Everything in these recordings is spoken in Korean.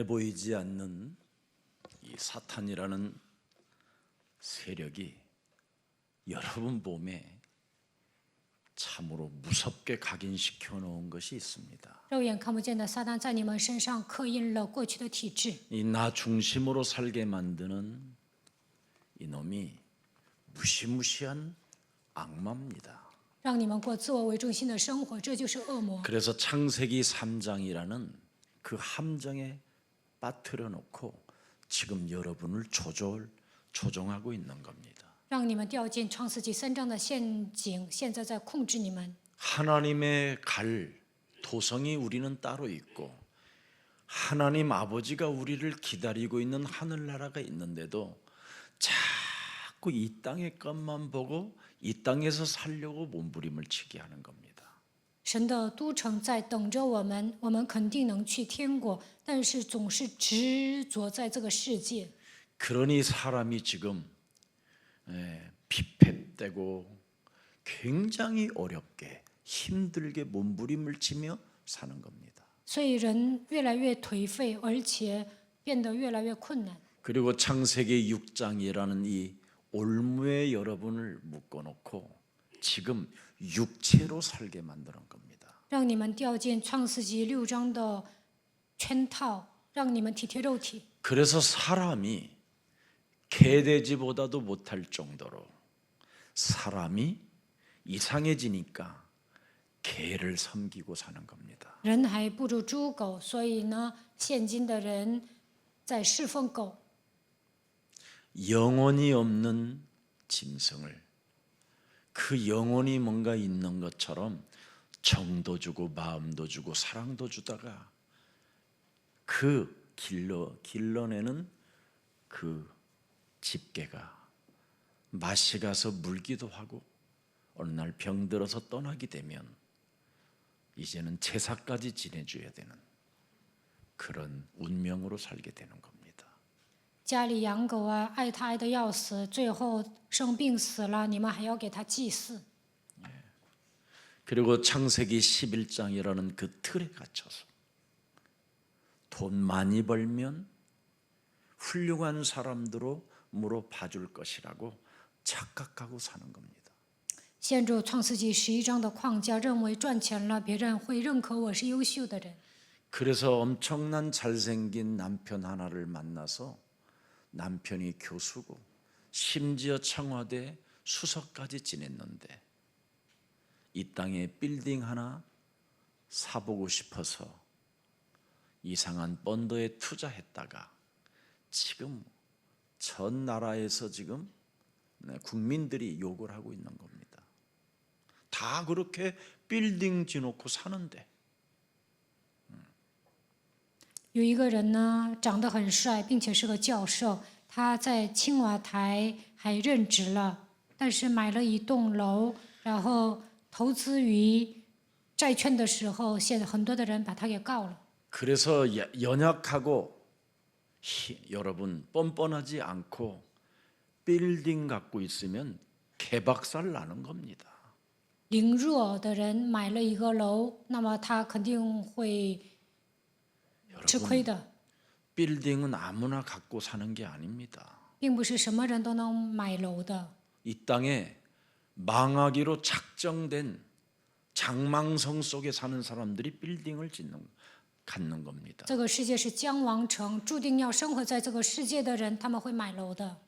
눈에 보이지 않는 이 사탄이라는 세력이 여러분 몸에 참으로 무섭게 각인시켜 놓은 것이 있습니다. 肉眼看不见的撒旦在你们身上刻印了过去的体质， 이 나 중심으로 살게 만드는 이놈이 무시무시한 악마입니다. 让你们过自我为中心的生活，这就是恶魔。 그래서 창세기 3장이라는 그 함정에 빠뜨려 놓고 지금 여러분을 조종하고 있는 겁니다. 让你们掉进创世纪3章的陷阱，现在在控制你们。 하나님의 갈 도성이 우리는 따로 있고 하나님 아버지가 우리를 기다리고 있는 하늘나라가 있는데도 자꾸 이 땅의 것만 보고 이 땅에서 살려고 몸부림을 치게 하는 겁니다. 神的都城在等着我们，我们肯定能去天国，但是总是执着在这个世界。 그러니 사람이 지금 비패되고 굉장히 어렵게 힘들게 몸부림을 치며 사는 겁니다. 所以人越来越颓废，而且变得越来越困难。 그리고 창세기 6장이라는 이 올무에 여러분을 묶어놓고 지금 육체로 살게 만드는 겁니다. 让你们掉进创世纪6章的圈套，让你们体贴肉体。 그래서 사람이 개돼지보다도 못할 정도로 사람이 이상해지니까 개를 섬기고 사는 겁니다. 人还不如猪狗，所以呢，现今的人在侍奉狗。 영혼이 없는 짐승을 그 영혼이 뭔가 있는 것처럼 정도 주고 마음도 주고 사랑도 주다가 그 길러내는 그 집게가 맛이 가서 물기도 하고 어느 날 병들어서 떠나게 되면 이제는 제사까지 지내줘야 되는 그런 운명으로 살게 되는 겁니다. 家里养狗啊，爱它爱得要死，最后生病死了，你们还要给它祭祀。 그리고 창세기 11장이라는 그 틀에 갇혀서 돈 많이 벌면 훌륭한 사람들로 봐줄 것이라고 착각하고 사는 겁니다. 陷入创世纪11章的框架，认为赚钱了，别人会认可我是优秀的人。 그래서 엄청난 잘생긴 남편 하나를 만나서 남편이 교수고 심지어 청와대 수석까지 지냈는데 이 땅에 빌딩 하나 사보고 싶어서 이상한 펀드에 투자했다가 지금 전 나라에서 지금 국민들이 욕을 하고 있는 겁니다. 다 그렇게 빌딩 지놓고 사는데 有一个人呢，长得很帅，并且是个教授，他在青瓦台还任职了，但是买了一栋楼，然后投资于债券的时候，现在很多的人把他给告了。 그래서 연약하고 여러분 뻔뻔하지 않고 빌딩 갖고 있으면 개박살 나는 겁니다. 凌弱的人买了一个楼，那么他肯定会吃亏的， 빌딩은 아무나 갖고 사는 게 아닙니다. 并不是什么人都能买楼的。 이 땅에 망하기로 작정된 장망성 속에 사는 사람들이 빌딩을 갖는 겁니다. 这个世界是将亡城，注定要生活在这个世界的人，他们会买楼的。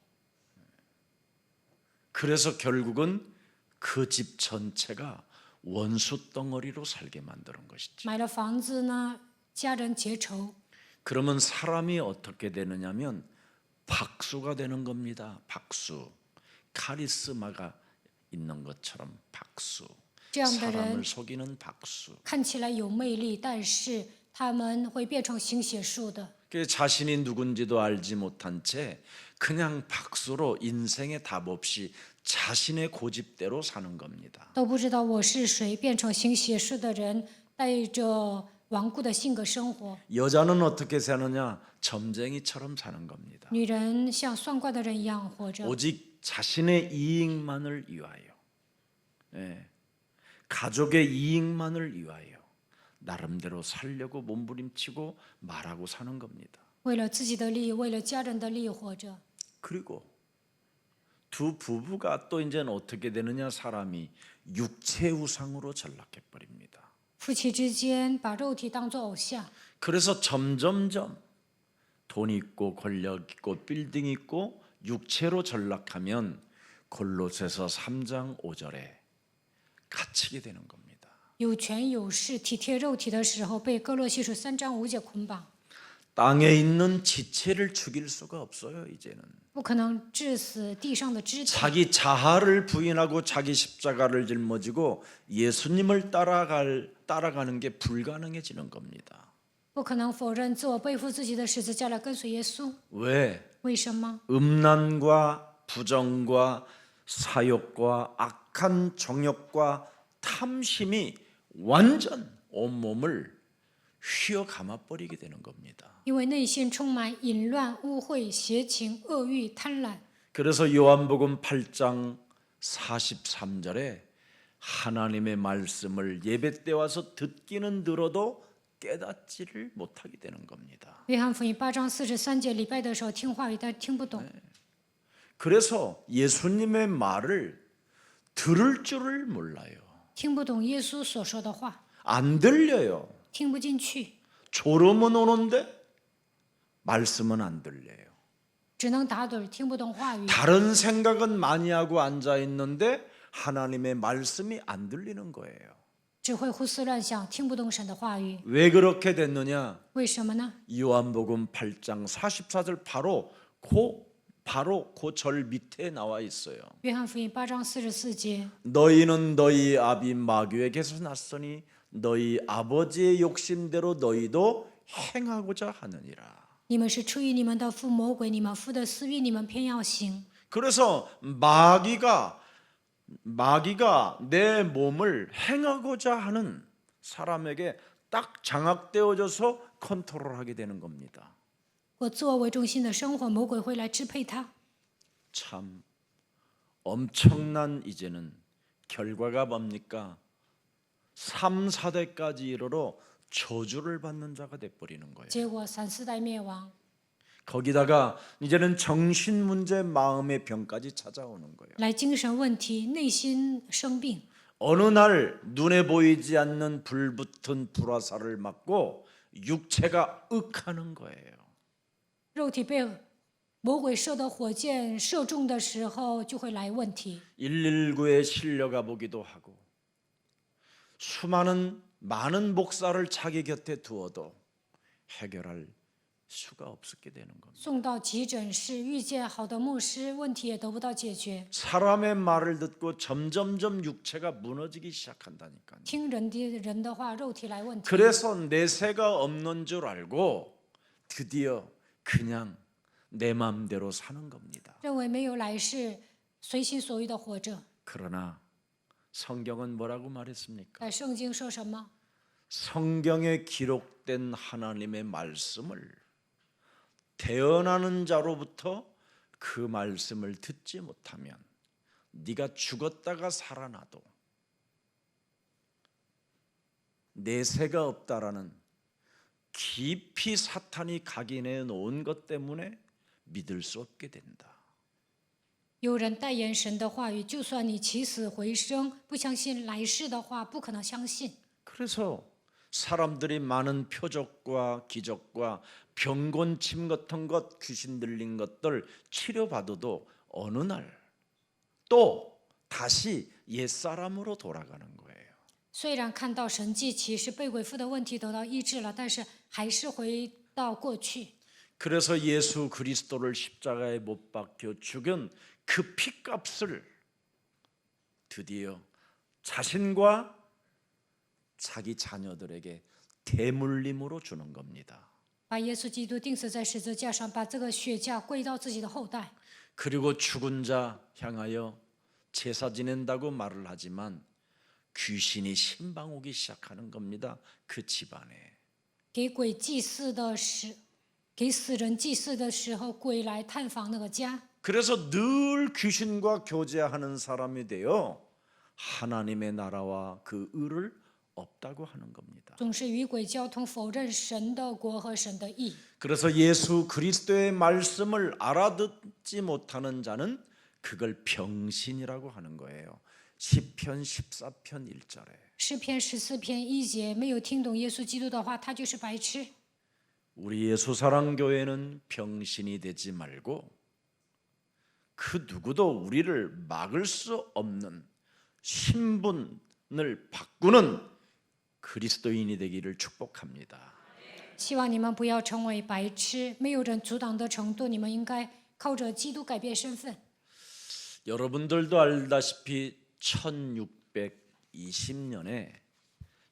그래서 결국은 그 집 전체가 원수 덩어리로 살게 만드는 것이죠. 买了房子呢，家人结仇。 그러면 사람이 어떻게 되느냐면 박수가 되는 겁니다. 박수. 카리스마가 있는 것처럼 박수. 这样的 사람을 人 속이는 박수. 看起来有魅力，但是他们会变成行邪术的。 자신이 누군지도 알지 못한 채 그냥 박수로 인생의 답 없이 자신의 고집대로 사는 겁니다. 都不知道我是谁，变成行邪术的人，带着顽固的性格生活。 여자는 어떻게 사느냐? 점쟁이처럼 사는 겁니다. 女人像算卦的人一样活着， 오직 자신의 이익만을 위하여, 가족의 이익만을 위하여 나름대로 살려고 몸부림치고 말하고 사는 겁니다. 为了自己的利益，为了家人的利益活着。 그리고 두 부부가 또 이제는 어떻게 되느냐? 사람이 육체 우상으로 전락해 버립니다. 夫妻之间把肉体当作偶像， 그래서 점점점 돈 있고 권력 있고 빌딩 있고 육체로 전락하면 골로새서 3장 5절에 갇히게 되는 겁니다. 有权有势、体贴肉体的时候，被哥罗西书3章5节捆绑， 땅에 있는 지체를 죽일 수가 없어요. 이제는 不可能致死地上的肢体。 자기 자아를 부인하고 자기 십자가를 짊어지고 예수님을 따라가는 게 불가능해지는 겁니다. 不可能否认自我，背负自己的十字架来跟随耶稣。 왜? 为什么？ 음란과 부정과 사욕과 악한 정욕과 탐심이 완전 온몸을 휘어감아 버리게 되는 겁니다. 因为内心充满淫乱、污秽、邪情、恶欲、贪婪。 그래서 요한복음 8장 43절에 하나님의 말씀을 예배 때 와서 듣기는 들어도 깨닫지를 못하게 되는 겁니다. 约翰福音8章43节，礼拜的时候听话语，但听不懂。 그래서 예수님의 말을 들을 줄을 몰라요. 听不懂耶稣所说的话， 안 들려요. 听不进去， 졸음은 오는데 말씀은 안 들려요. 只能打盹，听不懂话语。 다른 생각은 많이 하고 앉아 있는데 하나님의 말씀이 안 들리는 거예요. 只会胡思乱想，听不懂神的话语。 왜 그렇게 됐느냐? 为什么呢？ 요한복음 8장 44절 바로 그 절 밑에 나와 있어요. 约翰福音8章44节， 너희는 너희 아비 마귀에게서 났으니 너희 아버지의 욕심대로 너희도 행하고자 하느니라. 你们是出于你们的父魔鬼，你们父的私欲，你们偏要行。 그래서 마귀가 내 몸을 행하고자 하는 사람에게 딱 장악되어져서 컨트롤하게 되는 겁니다. 我自我为中心的生活，魔鬼会来支配他。 참 엄청난 이제는 결과가 뭡니까? 3, 4대까지 이르러 저주를 받는 자가 돼버리는 거예요. 结果3、4代灭亡， 거기다가 이제는 정신 문제, 마음의 병까지 찾아오는 거예요. 来精神问题、内心生病。 어느 날 눈에 보이지 않는 불붙은 불화살을 맞고 육체가 윽하는 거예요. 肉体被魔鬼射的火箭射中的时候，就会来问题。 119에 실려가 보기도 하고 많은 목사를 자기 곁에 두어도 해결할 수가 없게 되는 겁니다. 送到急诊室，遇见好的牧师，问题也得不到解决。 사람의 말을 듣고 점점점 육체가 무너지기 시작한다니까요. 听人的话，肉体来问题。 그래서 내세가 없는 줄 알고 드디어 그냥 내 마음대로 사는 겁니다. 认为没有来世，随心所欲的活着。 그러나 성경은 뭐라고 말했습니까? 在圣经说什么？ 성경에 기록된 하나님의 말씀을 대언하는 자로부터 그 말씀을 듣지 못하면 네가 죽었다가 살아나도 내세가 없다라는 깊이 사탄이 각인해 놓은 것 때문에 믿을 수 없게 된다. 有人代言神的话语，就算你起死回生，不相信来世的话，不可能相信。 그래서 사람들이 많은 표적과 기적과 병곤침 같은 것, 귀신 들린 것들 치료받아도 어느 날 또 다시 옛사람으로 돌아가는 거예요. 虽然看到神迹奇事、被鬼附的问题得到医治了，但是还是回到过去。 그래서 예수 그리스도를 십자가에 못 박혀 죽은 그 피값을 드디어 자신과 자기 자녀들에게 대물림으로 주는 겁니다. 把耶稣基督钉死在十字架上，把这个血价归到自己的后代。 그리고 죽은 자 향하여 제사 지낸다고 말을 하지만 귀신이 신방 오기 시작하는 겁니다. 그 집안에. 给鬼祭祀的时，给死人祭祀的时候，鬼来探访那个家。 그래서 늘 귀신과 교제하는 사람이 되어 하나님의 나라와 그 의를 없다고 하는 겁니다. 总是与鬼交通，否认神的国和神的义。 그래서 예수 그리스도의 말씀을 알아듣지 못하는 자는 그걸 병신이라고 하는 거예요. 시편 14편 1절에. 诗篇14篇1节，没有听懂耶稣基督的话，他就是白痴。 우리 예수사랑교회는 병신이 되지 말고 그 누구도 우리를 막을 수 없는 신분을 바꾸는 그리스도인이 되기를 축복합니다. 希望你们不要成为白痴，没有人阻挡的程度，你们应该靠着基督改变身份。 여러분들도 알다시피 1620년에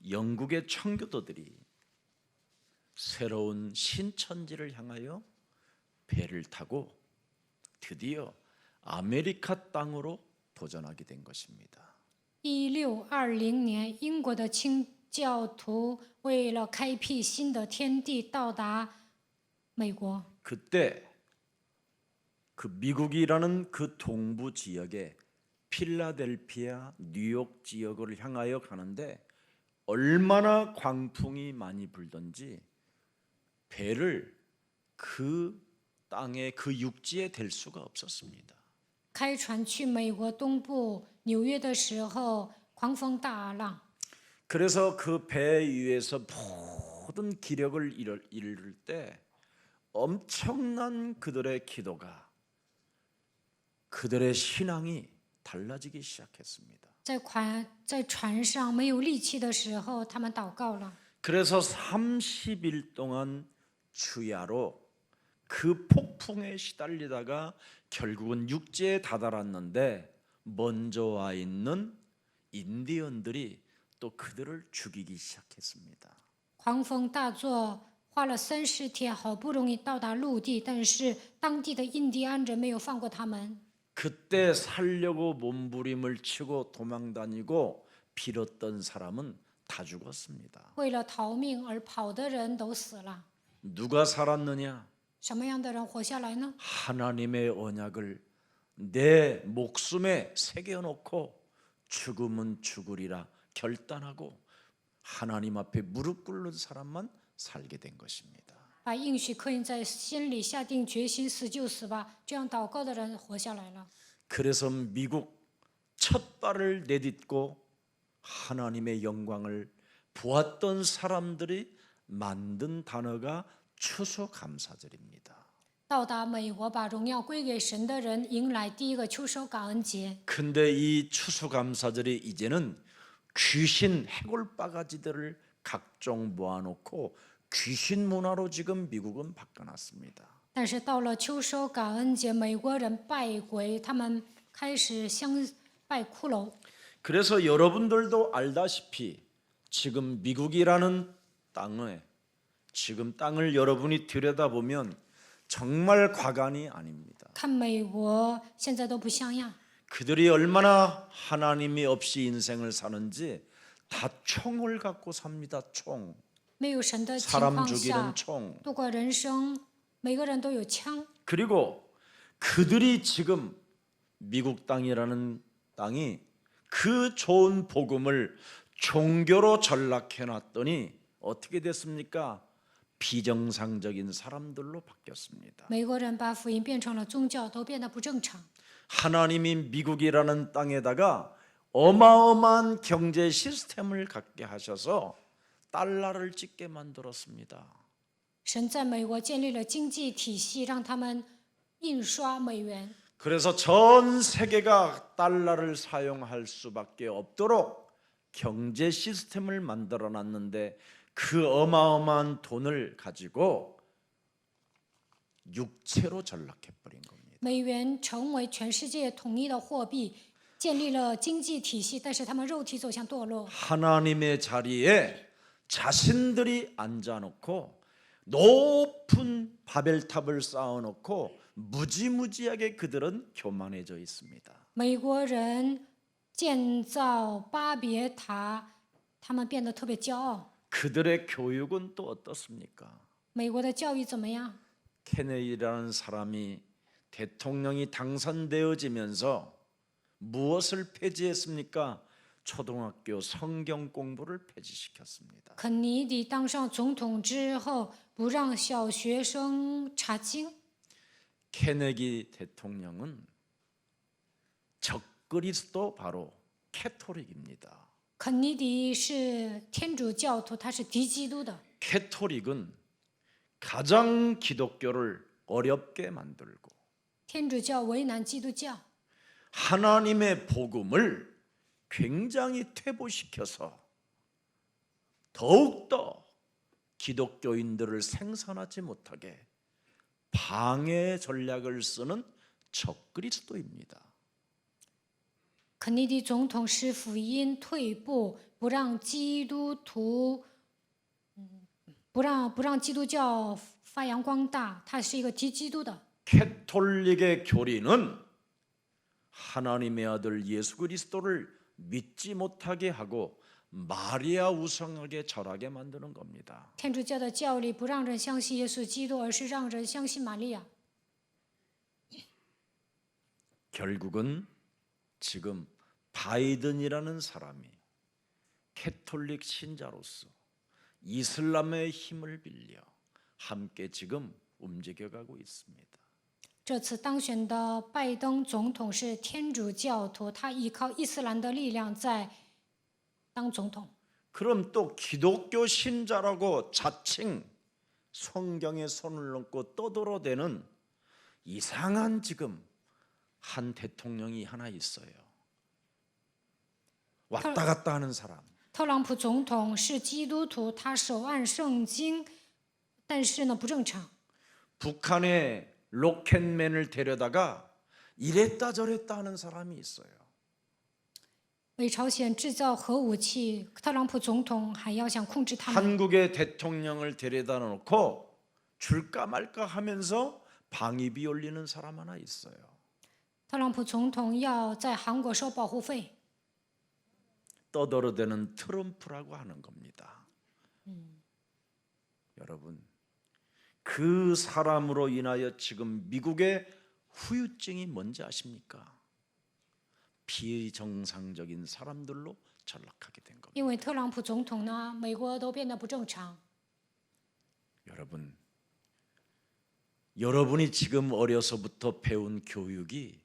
영국의 청교도들이 새로운 신천지를 향하여 배를 타고 드디어 아메리카 땅으로 도전하게 된 것입니다. 1620年，英国的清教徒为了开辟新的天地，到达美国。 그때 그 미국이라는 그 동부 지역에 필라델피아, 뉴욕 지역을 향하여 가는데 얼마나 광풍이 많이 불던지 배를 그 땅에 그 육지에 댈 수가 없었습니다. 开船去美国东部纽约的时候，狂风大浪， 그래서 그 배 위에서 모든 기력을 잃을 때 엄청난 그들의 기도가 그들의 신앙이 달라지기 시작했습니다. 在船上没有力气的时候，他们祷告了。 그래서 30일 동안 주야로 그 폭풍에 시달리다가 결국은 육지에 다다랐는데 먼저 와 있는 인디언들이 또 그들을 죽이기 시작했습니다. 狂风大作，花了30天，好不容易到达陆地，但是当地的印第安人没有放过他们。 그때 살려고 몸부림을 치고 도망다니고 빌었던 사람은 다 죽었습니다. 为了逃命而跑的人都死了。 누가 살았느냐? 什么样的人活下来呢？ 하나님의 언약을 내 목숨에 새겨놓고 죽음은 죽으리라 결단하고 하나님 앞에 무릎 꿇는 사람만 살게 된 것입니다. 把应许刻印在心里，下定决心死就死吧，这样祷告的人活下来了。 그래서 미국 첫 발을 내딛고 하나님의 영광을 보았던 사람들이 만든 단어가 추수감사절입니다. 到达美国，把荣耀归给神的人，迎来第一个秋收感恩节。 근데 이 추수감사절이 이제는 귀신 해골바가지들을 각종 모아놓고 귀신 문화로 지금 미국은 바꿔놨습니다. 但是到了秋收感恩节，美国人拜鬼，他们开始相拜骷髅。 그래서 여러분들도 알다시피 지금 미국이라는 땅에 지금 땅을 여러분이 들여다보면 정말 과간이 아닙니다. 看美国现在都不像样， 그들이 얼마나 하나님이 없이 인생을 사는지 다 총을 갖고 삽니다. 총. 没有神的情 사람 况 죽이는 下 총. 度过人生，每个人都有枪。 그리고 그들이 지금 미국 땅이라는 땅이 그 좋은 복음을 종교로 전락해 놨더니 어떻게 됐습니까? 비정상적인 사람들로 바뀌었습니다. 美国人把福音变成了宗教，都变得不正常。 하나님이 미국이라는 땅에다가 어마어마한 경제 시스템을 갖게 하셔서 달러를 찍게 만들었습니다. 神在美国建立了经济体系，让他们印刷美元。 그래서 전 세계가 달러를 사용할 수밖에 없도록 경제 시스템을 만들어 놨는데 그 어마어마한 돈을 가지고 육체로 전락해 버린 겁니다. 美元成为全世界统一的货币，建立了经济体系，但是他们肉体走向堕落。 하나님의 자리에 자신들이 앉아놓고 높은 바벨탑을 쌓아놓고 무지무지하게 그들은 교만해져 있습니다. 美国人建造巴别塔，他们变得特别骄傲。 그들의 교육은 또 어떻습니까? 美国的教育怎么样？ 케네디라는 사람이 대통령이 당선되어지면서 무엇을 폐지했습니까? 초등학교 성경 공부를 폐지시켰습니다. 肯尼迪当上总统之后，不让小学生查经。 케네디 대통령은 적그리스도 바로 캐토릭입니다. 肯尼迪是天主教徒，他是敌基督的。 캐토릭은 가장 기독교를 어렵게 만들고 天主教为难基督教， 하나님의 복음을 굉장히 퇴보시켜서 더욱더 기독교인들을 생산하지 못하게 방해 전략을 쓰는 적그리스도입니다. 肯尼迪总统使福音退步，不让基督徒，不让基督教发扬光大。他是一个敌基督的。 캐톨릭의 교리는 하나님의 아들 예수 그리스도를 믿지 못하게 하고 마리아 우상에게 절하게 만드는 겁니다. 天主教的教理不让人相信耶稣基督，而是让人相信玛利亚。 결국은 지금 바이든이라는 사람이 캐톨릭 신자로서 이슬람의 힘을 빌려 함께 지금 움직여가고 있습니다. 这次当选的拜登总统是天主教徒，他依靠伊斯兰的力量在当总统。 그럼 또 기독교 신자라고 자칭 성경에 손을 얹고 떠들어대는 이상한 지금 한 대통령이 하나 있어요. 왔다 갔다 하는 사람. 特朗普总统是基督徒，他手按圣经，但是呢不正常。 북한에 로켓맨을 데려다가 이랬다 저랬다 하는 사람이 있어요. 为朝鲜制造核武器，特朗普总统还要想控制他们。 한국의 대통령을 데려다 놓고 줄까 말까 하면서 방위비 올리는 사람 하나 있어요. 特朗普总统要在韩国收保护费， 떠들어대는 트럼프라고 하는 겁니다. 여러분, 그 사람으로 인하여 지금 미국의 후유증이 뭔지 아십니까? 비정상적인 사람들로 전락하게 된 겁니다. 因为特朗普总统呢，美国都变得不正常。 여러분, 여러분이 지금 어려서부터 배운 교육이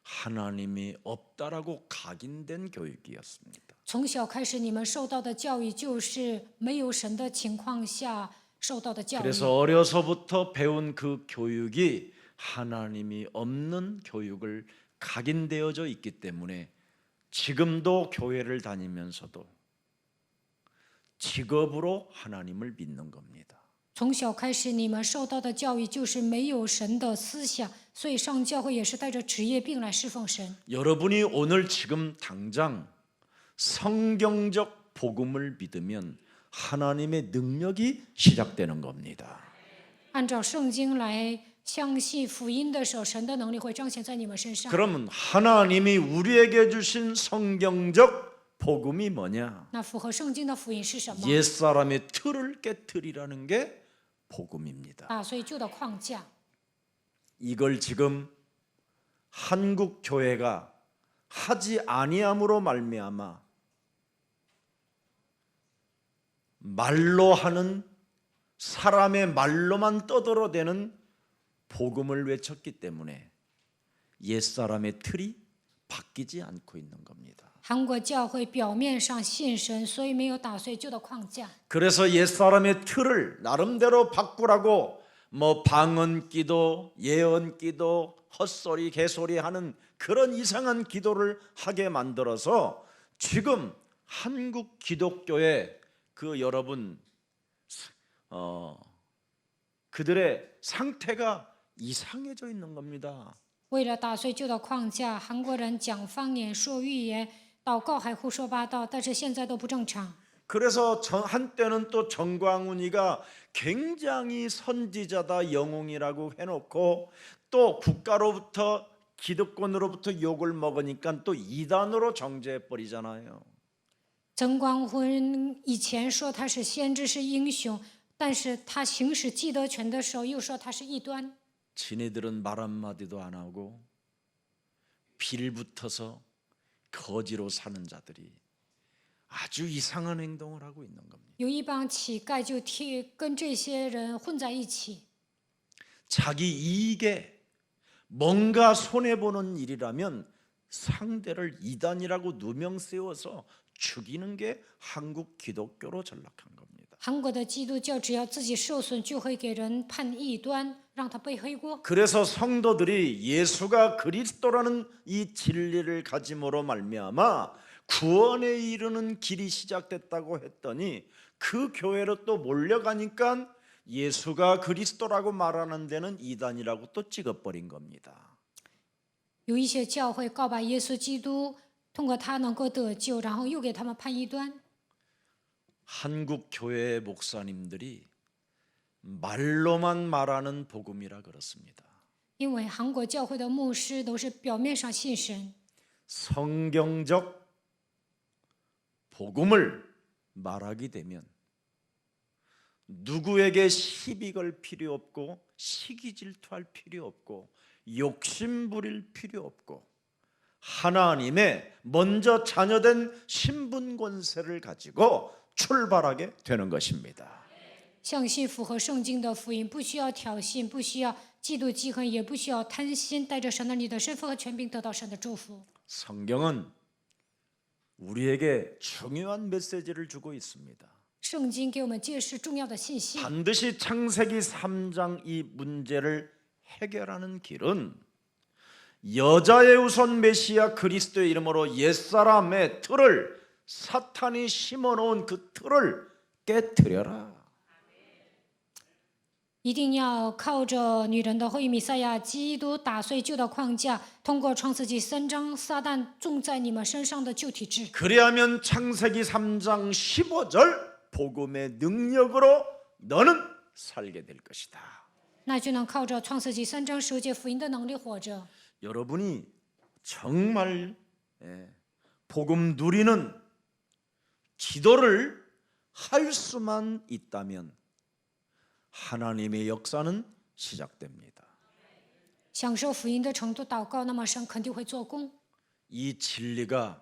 하나님이 없다라고 각인된 교육이었습니다. 从小开始，你们受到的教育就是没有神的情况下受到的教育。 그래서 어려서부터 배운 그 교육이 하나님이 없는 교육을 각인되어져 있기 때문에 지금도 교회를 다니면서도 직업으로 하나님을 믿는 겁니다. 从小开始，你们受到的教育就是没有神的思想，所以上教会也是带着职业病来侍奉神。 여러분이 오늘 지금 당장 성경적 복음을 믿으면 하나님의 능력이 시작되는 겁니다. 按照圣经来相信福音的时候，神的能力会彰显在你们身上。 그러면 하나님이 우리에게 주신 성경적 복음이 뭐냐? 那符合圣经的福音是什么？ 옛사람의 틀을 깨뜨리라는 게 복음입니다. 打碎旧的框架。 이걸 지금 한국 교회가 하지 아니함으로 말미암아 말로 하는 사람의 말로만 떠들어대는 복음을 외쳤기 때문에 옛사람의 틀이 바뀌지 않고 있는 겁니다. 韩国教会表面上信神，所以没有打碎旧的框架。 그래서 옛사람의 틀을 나름대로 바꾸라고 뭐 방언기도, 예언기도, 헛소리, 개소리 하는 그런 이상한 기도를 하게 만들어서 지금 한국 기독교의 그 여러분 그들의 상태가 이상해져 있는 겁니다. 为了打碎旧的框架，韩国人讲方言、说预言、祷告还胡说八道，但是现在都不正常。 그래서 한때는 또 정광훈이가 굉장히 선지자다 영웅이라고 해놓고 또 국가로부터 기득권으로부터 욕을 먹으니까 또 이단으로 정죄해버리잖아요. 曾光辉以前说他是先知是英雄，但是他行使既得权的时候又说他是异端。 지네들은 말 한마디도 안 하고 빌붙어서 거지로 사는 자들이 아주 이상한 행동을 하고 있는 겁니다. 有一帮乞丐就跟这些人混在一起， 자기 이익에 뭔가 손해보는 일이라면 상대를 이단이라고 누명 세워서 죽이는 게 한국 기독교로 전락한 겁니다. 韩国的基督教只要自己受损，就会给人判异端，让他背黑锅。 그래서 성도들이 예수가 그리스도라는 이 진리를 가짐으로 말미암아 구원에 이르는 길이 시작됐다고 했더니 그 교회로 또 몰려가니까 예수가 그리스도라고 말하는 데는 이단이라고 또 찍어버린 겁니다. 有一些教会告白耶稣基督，通过他能够得救，然后又给他们判异端。 한국 교회 목사님들이 말로만 말하는 복음이라 그렇습니다. 因为韩国教会的牧师都是表面上信神， 성경적 복음을 말하게 되면 누구에게 시비 걸 필요 없고 시기 질투할 필요 없고 욕심 부릴 필요 없고 하나님의 먼저 자녀된 신분 권세를 가지고 출발하게 되는 것입니다. 相信符合圣经的福音，不需要挑衅，不需要嫉妒记恨，也不需要贪心，带着神儿女的身份和权柄得到神的祝福。 성경은 우리에게 중요한 메시지를 주고 있습니다. 圣经给我们揭示重要的信息， 반드시 창세기 3장 이 문제를 해결하는 길은 여자의 우선 메시아 그리스도의 이름으로 옛사람의 틀을 사탄이 심어놓은 그 틀을 깨뜨려라. 一定要靠着女人的后裔弥赛亚基督打碎旧的框架，通过创世纪3章撒旦种在你们身上的旧体制。 그래야면 창세기 3장 15절 복음의 능력으로 너는 살게 될 것이다. 那就能靠着创世纪3章15节福音的能力活着。 여러분이 정말 복음 누리는 기도를 할 수만 있다면 하나님의 역사는 시작됩니다. 享受福音的程度祷告，那么神肯定会做工。 이 진리가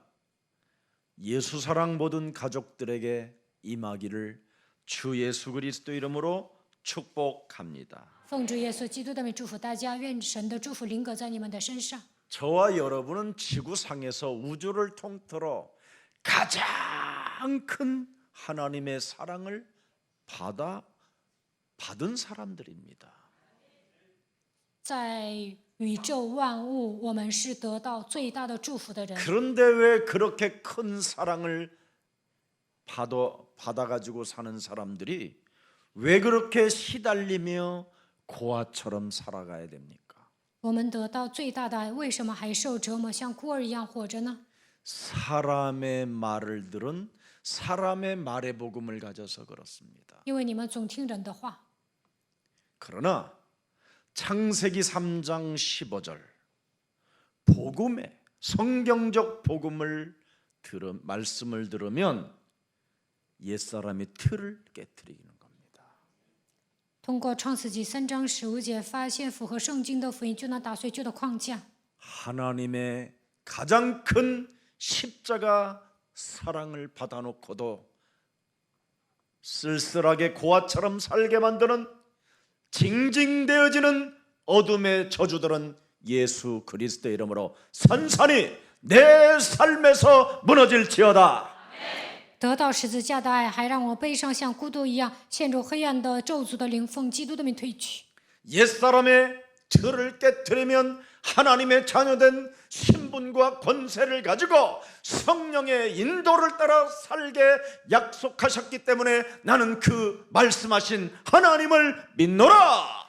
예수 사랑 모든 가족들에게 임하기를 주 예수 그리스도 이름으로 축복합니다. 奉主耶稣基督的名祝福大家，愿神的祝福临格在你们的身上。 저와 여러분은 지구상에서 우주를 통틀어 가장 큰 하나님의 사랑을 받은 사람들입니다. 在宇宙万物，我们是得到最大的祝福的人。 그런데 왜 그렇게 큰 사랑을 받아가지고 사는 사람들이 왜 그렇게 시달리며 고아처럼 살아가야 됩니까? 我们得到最大的爱，为什么还受折磨，像孤儿一样活着呢？ 사람의 말을 들은 사람의 말의 복음을 가져서 그렇습니다. 因为你们总听人的话。 그러나 창세기 3장 15절 복음의 성경적 복음을 말씀을 들으면 옛사람의 틀을 깨뜨리는 겁니다. 通过创世纪3章15节，发现符合圣经的福音，就能打碎旧的框架。 하나님의 가장 큰 십자가 사랑을 받아놓고도 쓸쓸하게 고아처럼 살게 만드는 징징대어지는 어둠의 저주들은 예수 그리스도의 이름으로 산산이 내 삶에서 무너질지어다. 得到十字架的爱，还让我悲伤像孤独一样，陷入黑暗的咒诅的灵，奉基督的名退去。 옛사람의 틀을 깨뜨리면 하나님의 자녀된 신분과 권세를 가지고 성령의 인도를 따라 살게 약속하셨기 때문에 나는 그 말씀하신 하나님을 믿노라.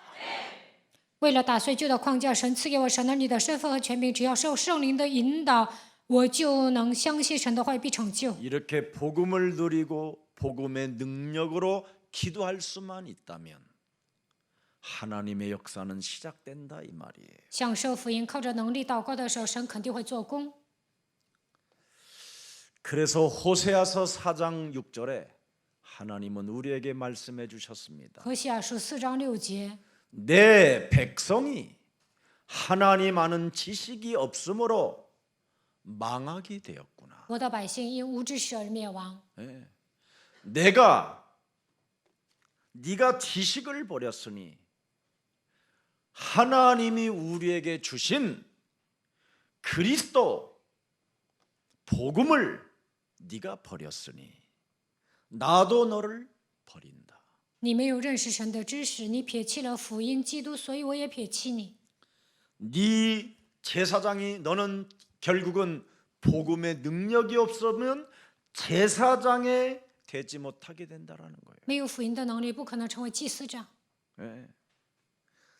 为了打碎旧的框架，神赐给我神儿女的身份和权柄，只要受圣灵的引导，我就能相信神的话语必成就。 이렇게 복음을 누리고 복음의 능력으로 기도할 수만 있다면 하나님의 역사는 시작된다 이 말이에요. 享受福音，靠着能力祷告的时候，神肯定会做工。 그래서 호세아서 4장 6절에 하나님은 우리에게 말씀해 주셨습니다. 何西阿书4章6节， 내 백성이 하나님 아는 지식이 없으므로 망하게 되었구나. 我的百姓因无知识而灭亡。 예. 네가 지식을 버렸으니 하나님이 우리에게 주신 그리스도 복음을 네가 버렸으니 나도 너를 버린다. 你没有认识神的知识，你撇弃了福音基督，所以我也撇弃你。 네 제사장이 너는 결국은 복음의 능력이 없으면 제사장에 되지 못하게 된다라는 거예요. 没有福音的能力，不可能成为祭司长。 예.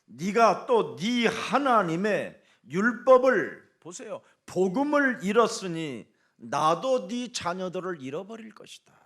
네가 또 네 하나님의 율법을 보세요. 복음을 잃었으니 나도 네 자녀들을 잃어버릴 것이다.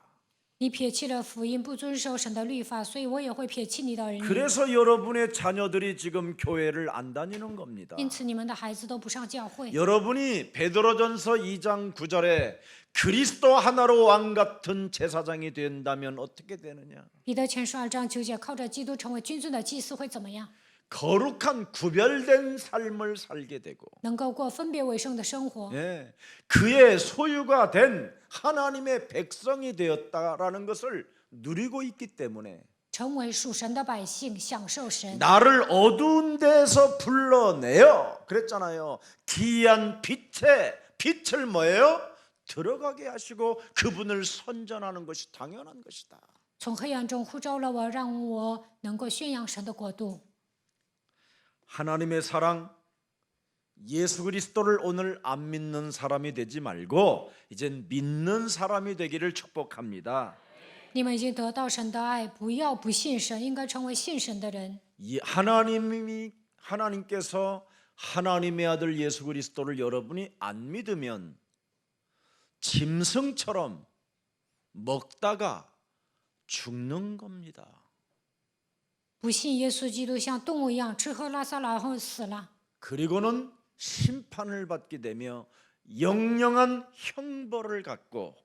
你撇弃了福音，不遵守神的律法，所以我也会撇弃你的儿女。 그래서 여러분의 자녀들이 지금 교회를 안 다니는 겁니다. 因此，你们的孩子都不上教会。 여러분이 베드로전서 2장 9절에 그리스도 하나로 왕 같은 제사장이 된다면 어떻게 되느냐? 彼得前书2章9节，靠着基督成为君尊的祭司会怎么样？ 거룩한 구별된 삶을 살게 되고 能够过分别为圣的生活， 예, 그의 소유가 된 하나님의 백성이 되었다라는 것을 누리고 있기 때문에 成为属神的百姓，享受神。 나를 어두운 데서 불러내어 그랬잖아요. 기이한 빛을 뭐예요? 들어가게 하시고 그분을 선전하는 것이 당연한 것이다. 从黑暗中呼召了我，让我能够宣扬神的国度。 하나님의 사랑, 예수 그리스도를 오늘 안 믿는 사람이 되지 말고 이젠 믿는 사람이 되기를 축복합니다. 你们已经得到神的爱，不要不信神，应该成为信神的人。 하나님께서 하나님의 아들 예수 그리스도를 여러분이 안 믿으면 짐승처럼 먹다가 죽는 겁니다. 不信耶稣基督，像动物一样吃喝拉撒，然后死了。 그리고는 심판을 받게 되며 영영한 형벌을 갖고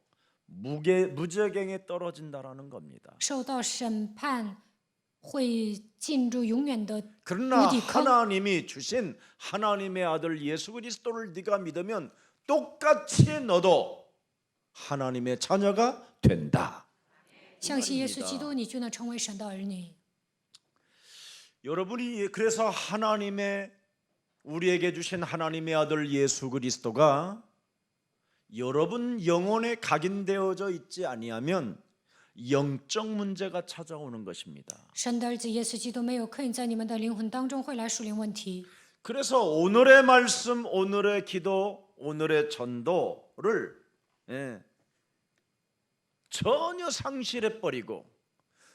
무저갱에 떨어진다라는 겁니다. 受到审判，会进入永远的 그러나 无底坑。 하나님이 주신 하나님의 아들 예수 그리스도를 네가 믿으면 똑같이 너도 하나님의 자녀가 된다. 相信耶稣基督，你就能成为神的儿女。 여러분이 그래서 우리에게 주신 하나님의 아들 예수 그리스도가 여러분 영혼에 각인되어져 있지 아니하면 영적 문제가 찾아오는 것입니다. 神的儿子耶稣基督没有刻印在你们的灵魂当中，会来属灵问题。 그래서 오늘의 말씀, 오늘의 기도, 오늘의 전도를 전혀 상실해 버리고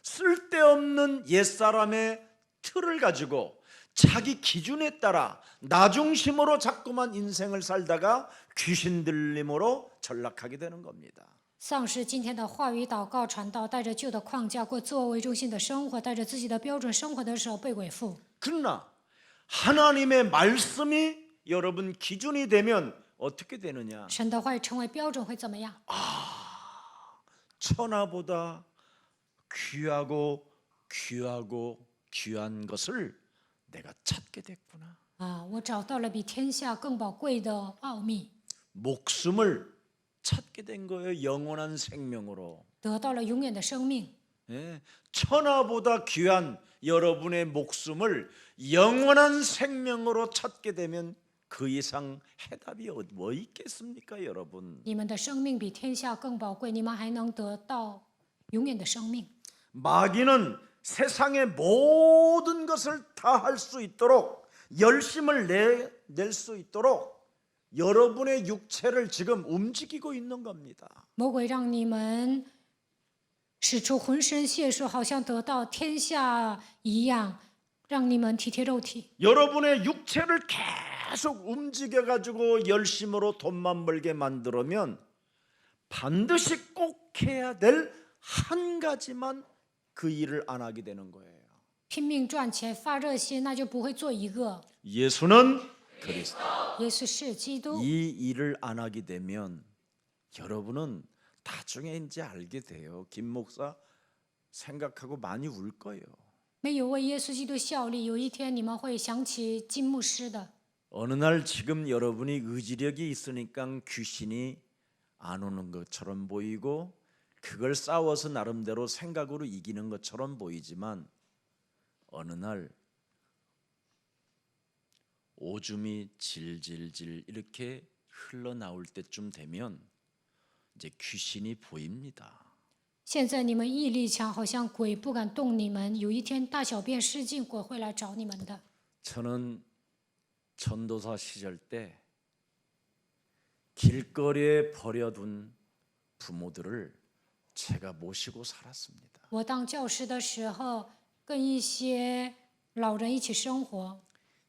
쓸데없는 옛사람의 틀을 가지고 자기 기준에 따라 나 중심으로 자꾸만 인생을 살다가 귀신 들림으로 전락하게 되는 겁니다. 丧失今天的话语、祷告、传道，带着旧的框架过自我为中心的生活，带着自己的标准生活的时候被鬼附。 그러나 하나님의 말씀이 여러분 기준이 되면 어떻게 되느냐? 神的话语成为标准会怎么样？ 천하보다 귀하고 귀한 것을 내가 찾게 됐구나. 我找到了比天下更宝贵的奥秘， 목숨을 찾게 된 거예요. 영원한 생명으로. 得到了永远的生命。 예, 천하보다 귀한 여러분의 목숨을 영원한 생명으로 찾게 되면 그 이상 해답이 뭐 있겠습니까, 여러분? 你们的生命比天下更宝贵，你们还能得到永远的生命。 마귀는 세상의 모든 것을 다 할 수 있도록 열심을 낼 수 있도록 여러분의 육체를 지금 움직이고 있는 겁니다. 魔鬼让你们使出浑身解数，好像得到天下一样，让你们体贴肉体。 여러분의 육체를 계속 움직여 가지고 열심으로 돈만 벌게 만들면 반드시 꼭 해야 될 한 가지만 그 일을 안 하게 되는 거예요. 拼命赚钱发热心，那就不会做一个。 예수는 그리스도. 耶稣是基督， 이 일을 안 하게 되면 여러분은 나중에 이제 알게 돼요. 김 목사 생각하고 많이 울 거예요. 没有为耶稣基督效力，有一天你们会想起金牧师的。 어느 날 지금 여러분이 의지력이 있으니까 귀신이 안 오는 것처럼 보이고 그걸 싸워서 나름대로 생각으로 이기는 것처럼 보이지만 어느 날 오줌이 질질질 이렇게 흘러나올 때쯤 되면 이제 귀신이 보입니다. 现在你们毅力强，好像鬼不敢动你们。有一天大小便失禁，鬼会来找你们的。 저는 전도사 시절 때 길거리에 버려둔 부모들을 제가 모시고 살았습니다. 我当教师的时候，跟一些老人一起生活，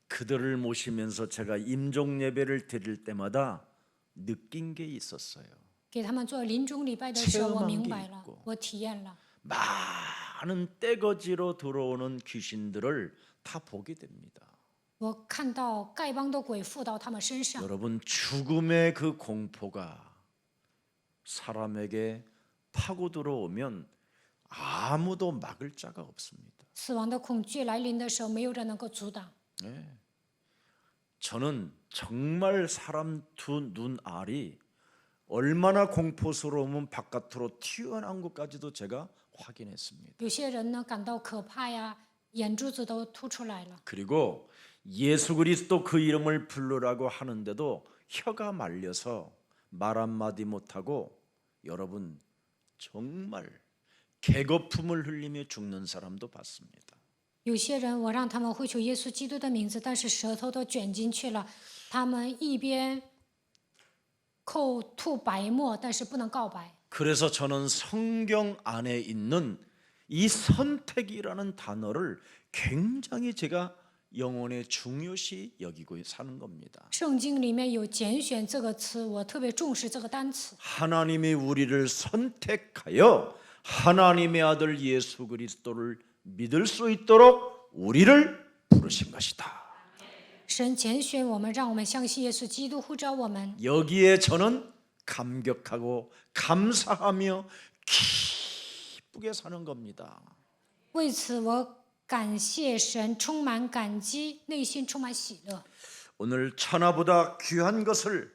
그들을 모시면서 제가 임종 예배를 드릴 때마다 느낀 게 있었어요. 给他们做临终礼拜的时候，我 체험한 明 게 白了 있고 ，我体验了。 많은 떼거지로 들어오는 귀신들을 다 보게 됩니다. 我看到丐帮的鬼附到他们身上， 여러분 죽음의 그 공포가 사람에게 파고 들어오면 아무도 막을 자가 없습니다. 死亡的恐惧来临的时候，没有人能够阻挡。 네. 저는 정말 사람 두 눈알이 얼마나 공포스러우면 바깥으로 튀어나온 것까지도 제가 확인했습니다. 有些人呢感到可怕呀，眼珠子都凸出来了。 그리고 예수 그리스도 그 이름을 부르라고 하는데도 혀가 말려서 말 한마디 못하고 여러분 정말 개거품을 흘리며 죽는 사람도 봤습니다. 有些人我让他们会求耶稣基督的名字，但是舌头都卷进去了，他们一边口吐白沫，但是不能告白。 그래서 저는 성경 안에 있는 이 선택이라는 단어를 굉장히 제가 영혼에 중요시 여기고 사는 겁니다. 圣经里面有拣选这个词，我特别重视这个单词。 하나님이 우리를 선택하여 하나님의 아들 예수 그리스도를 믿을 수 있도록 우리를 부르신 것이다. 神拣选我们，让我们相信耶稣基督，呼召我们。 여기에 저는 감격하고 감사하며 기쁘게 사는 겁니다. 为此，我感谢神，充满感激，内心充满喜乐。 오늘 천하보다 귀한 것을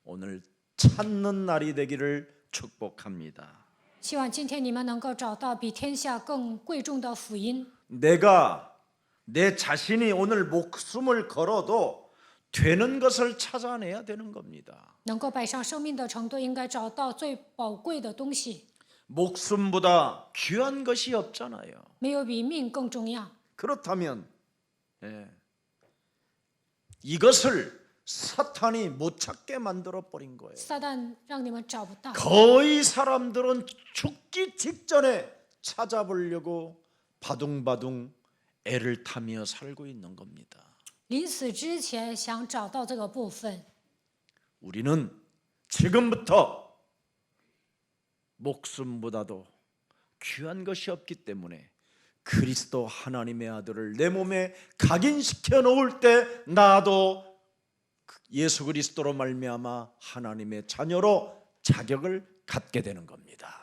오늘 찾는 날이 되기를 축복합니다. 希望今天你们能够找到比天下更贵重的福音。 내가 내 자신이 오늘 목숨을 걸어도 되는 것을 찾아내야 되는 겁니다. 能够摆上生命的程度，应该找到最宝贵的东西， 목숨보다 귀한 것이 없잖아요. 没有比命更重要。 그렇다면 이것을 사탄이 못 찾게 만들어 버린 거예요. 撒旦让你们找不到， 거의 사람들은 죽기 직전에 찾아보려고 바둥바둥 애를 타며 살고 있는 겁니다. 临死之前想找到这个部分。 우리는 지금부터 목숨보다도 귀한 것이 없기 때문에 그리스도 하나님의 아들을 내 몸에 각인시켜 놓을 때 나도 예수 그리스도로 말미암아 하나님의 자녀로 자격을 갖게 되는 겁니다.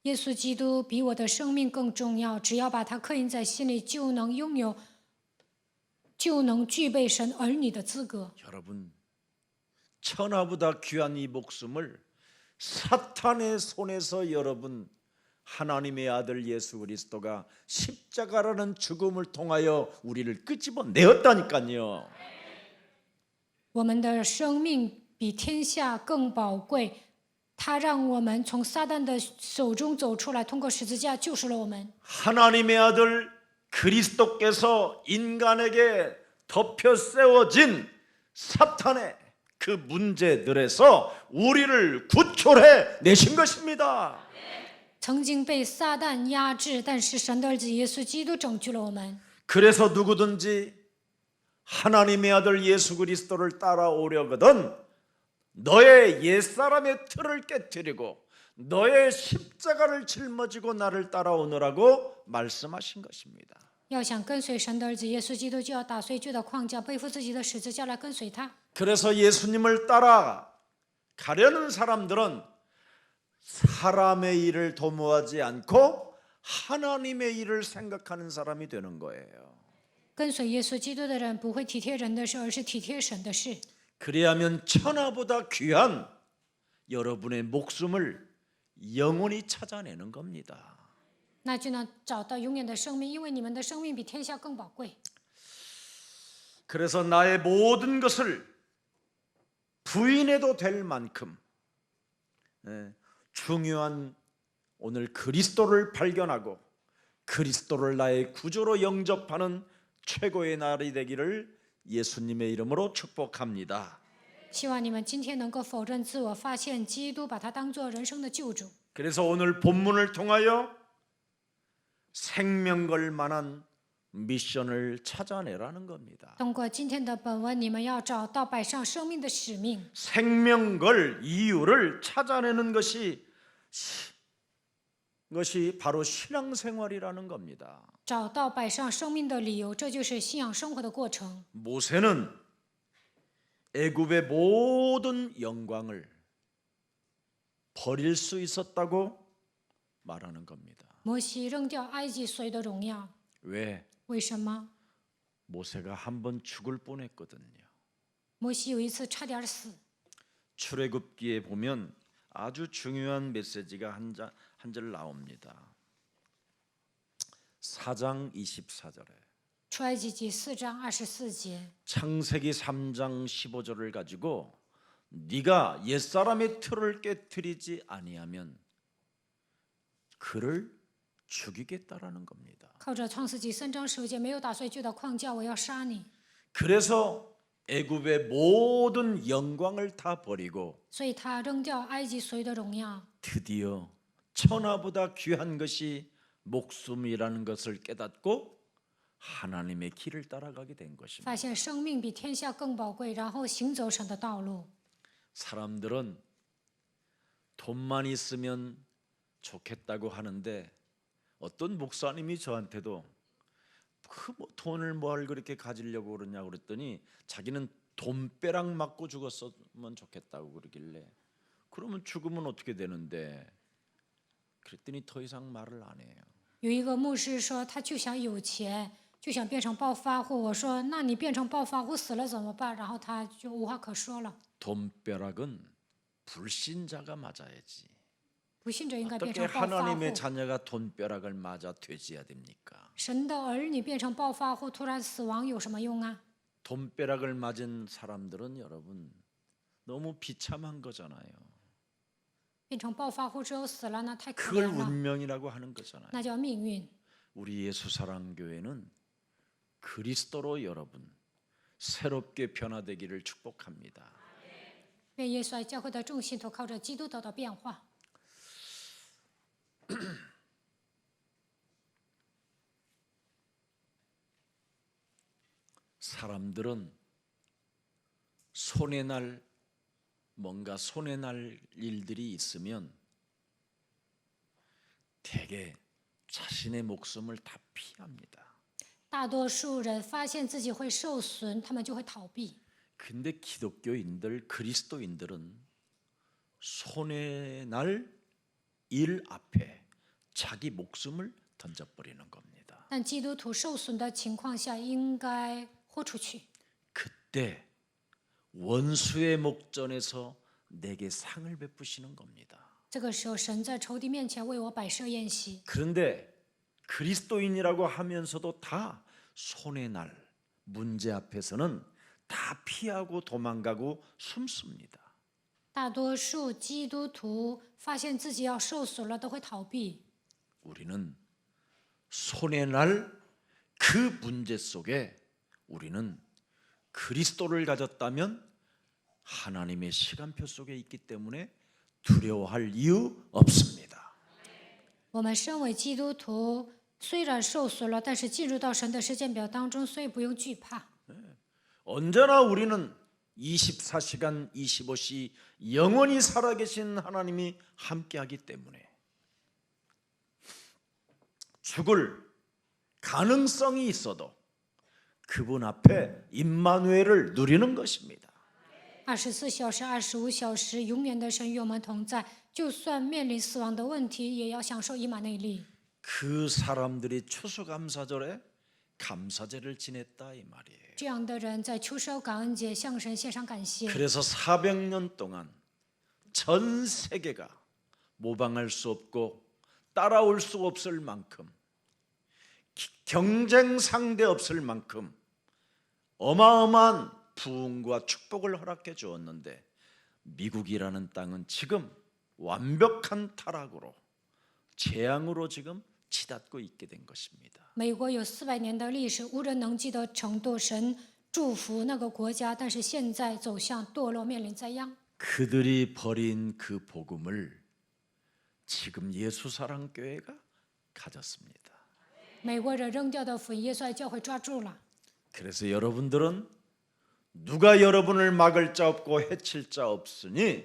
耶稣基督比我的生命更重要，只要把它刻印在心里，就能拥有，就能具备神儿女的资格。 여러분 천하보다 귀한 이 목숨을 사탄의 손에서 여러분 하나님의 아들 예수 그리스도가 십자가라는 죽음을 통하여 우리를 끄집어내었다니까요. 我们的生命比天下更宝贵，他让我们从撒旦的手中走出来，通过十字架救赎了我们。 하나님의 아들 그리스도께서 인간에게 덮여 세워진 사탄의 그 문제들에서 우리를 구출해 내신 것입니다. 曾经被撒旦压制，但是神的儿子耶稣基督拯救了我们。 그래서 누구든지 하나님의 아들 예수 그리스도를 따라오려거든 너의 옛사람의 틀을 깨뜨리고 너의 십자가를 짊어지고 나를 따라오느라고 말씀하신 것입니다. 要想跟随神的儿子耶稣基督，就要打碎旧的框架，背负自己的十字架来跟随他。 그래서 예수님을 따라가려는 사람들은 사람의 일을 도모하지 않고 하나님의 일을 생각하는 사람이 되는 거예요. 跟随耶稣基督的人不会体贴人的事，而是体贴神的事。 그래야면 천하보다 귀한 여러분의 목숨을 영원히 찾아내는 겁니다. 那就能找到永远的生命，因为你们的生命比天下更宝贵。 그래서 나의 모든 것을 부인해도 될 만큼 중요한 오늘 그리스도를 발견하고 그리스도를 나의 구주로 영접하는 최고의 날이 되기를 예수님의 이름으로 축복합니다. 希望你们今天能够否认自我，发现基督，把他当做人生的救主。 그래서 오늘 본문을 통하여 생명 걸 만한 미션을 찾아내라는 겁니다. 通过今天的本文，你们要找到摆上生命的使命， 생명 걸 이유를 찾아내는 것이 바로 신앙생활이라는 겁니다. 找到摆上生命的理由，这就是信仰生活的过程。 모세는 애굽의 모든 영광을 버릴 수 있었다고 말하는 겁니다. 摩西扔掉埃及所有的荣耀， 왜? 为什么？ 모세가 한 번 죽을 뻔했거든요. 摩西有一次差点死。 출애굽기에 보면 아주 중요한 메시지가 한 절 나옵니다. 4장 24절에 出埃及记4章24节， 창세기 3장 15절을 가지고 네가 옛사람의 틀을 깨트리지 아니하면 그를 죽이겠다라는 겁니다. 靠着创世纪3章15节，没有打碎旧的框架，我要杀你。 그래서 애굽의 모든 영광을 다 버리고 所以他扔掉埃及所有的荣耀， 드디어 천하보다 귀한 것이 목숨이라는 것을 깨닫고 하나님의 길을 따라가게 된 것입니다. 发现生命比天下更宝贵，然后行走神的道路。 사람들은 돈만 있으면 좋겠다고 하는데 어떤 목사님이 저한테도 돈을 뭘 그렇게 가지려고 그러냐고 그랬더니 자기는 돈벼락 맞고 죽었으면 좋겠다고 그러길래 그러면 죽으면 어떻게 되는데 그랬더니 더 이상 말을 안 해요. 有一个牧师说，他就想有钱，就想变成暴发户。我说，那你变成暴发户死了怎么办？然后他就无话可说了。 돈벼락은 불신자가 맞아야지. 不信者应该变 어떻게 成暴发户。 하나님의 자녀가 돈벼락을 맞아 돼지야 됩니까? 神的儿女变成暴发户，突然死亡有什么用啊？ 돈벼락을 맞은 사람들은 여러분 너무 비참한 거잖아요. 变成暴发户之后死了，那太可 그걸 怜了， 운명이라고 하는 거잖아요. 那叫命运。 우리 예수사랑교회는 그리스도로 여러분 새롭게 변화되기를 축복합니다. 愿耶稣爱教会的众信徒靠着基督得到变化。 사람들은 손에 날 뭔가 손에 날 일들이 있으면 대개 자신의 목숨을 다 피합니다. 大多数人发现自己会受损，他们就会逃避。 근데 기독교인들, 그리스도인들은 손에 날 일 앞에 자기 목숨을 던져버리는 겁니다. 但基督徒受损的情况下，应该豁出去。 그때 원수의 목전에서 내게 상을 베푸시는 겁니다. 这个时候，神在仇敌面前为我摆设宴席。 그런데 그리스도인이라고 하면서도 다 손에 날 문제 앞에서는 다 피하고 도망가고 숨습니다. 大多数基督徒发现自己要受损了，都会逃避。 우리는 손에 날 그 문제 속에 우리는 그리스도를 가졌다면 하나님의 시간표 속에 있기 때문에 두려워할 이유 없습니다. 我们身为基督徒，虽然受损了，但是进入到神的时间表当中，所以不用惧怕。 언제나 우리는 24시간 25시 영원히 살아계신 하나님이 함께하기 때문에 죽을 가능성이 있어도 그분 앞에 임마누엘을 누리는 것입니다. 24小时、25小时，永远的神与我们同在。就算面临死亡的问题，也要享受以马内利。 그 사람들이 추수감사절에 감사제를 지냈다 이 말이에요. 这样的人在秋收感恩节向神献上感谢。 그래서 400년 동안 전 세계가 모방할 수 없고 따라올 수 없을 만큼 경쟁 상대 없을 만큼 어마어마한 부흥과 축복을 허락해 주었는데 미국이라는 땅은 지금 완벽한 타락으로 재앙으로 지금 치닫고 있게 된 것입니다. 美国有400年的历史，无人能记的程度，神祝福那个国家，但是现在走向堕落，面临灾殃。 그들이 버린 그 복음을 지금 예수사랑교회가 가졌습니다. 美国人扔掉的福音，耶稣爱教会抓住了。 그래서 여러분들은 누가 여러분을 막을 자 없고 해칠 자 없으니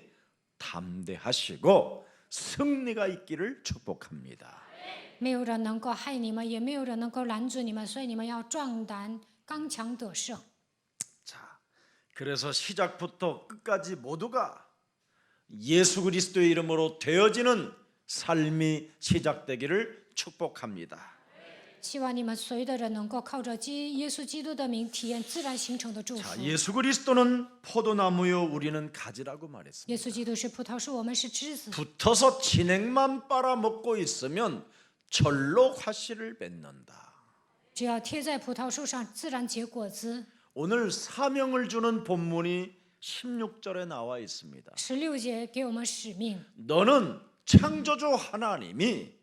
담대하시고 승리가 있기를 축복합니다. 没有人能够害你们，也没有人能够拦阻你们，所以你们要壮胆，刚强得胜。 자, 그래서 시작부터 끝까지 모두가 예수 그리스도의 이름으로 되어지는 삶이 시작되기를 축복합니다. 希望你们所有的人能够靠着耶稣基督的名，体验自然形成的祝福。 자, 예수 그리스도는 포도나무요 우리는 가지라고 말했습니다. 耶稣基督是葡萄树，我们是枝子。 붙어서 진액만 빨아먹고 있으면 절로 화실을 맺는다. 只要贴在葡萄树上，自然结果子。 오늘 사명을 주는 본문이 16절에 나와 있습니다. 16节给我们使命。 너는 창조주 하나님이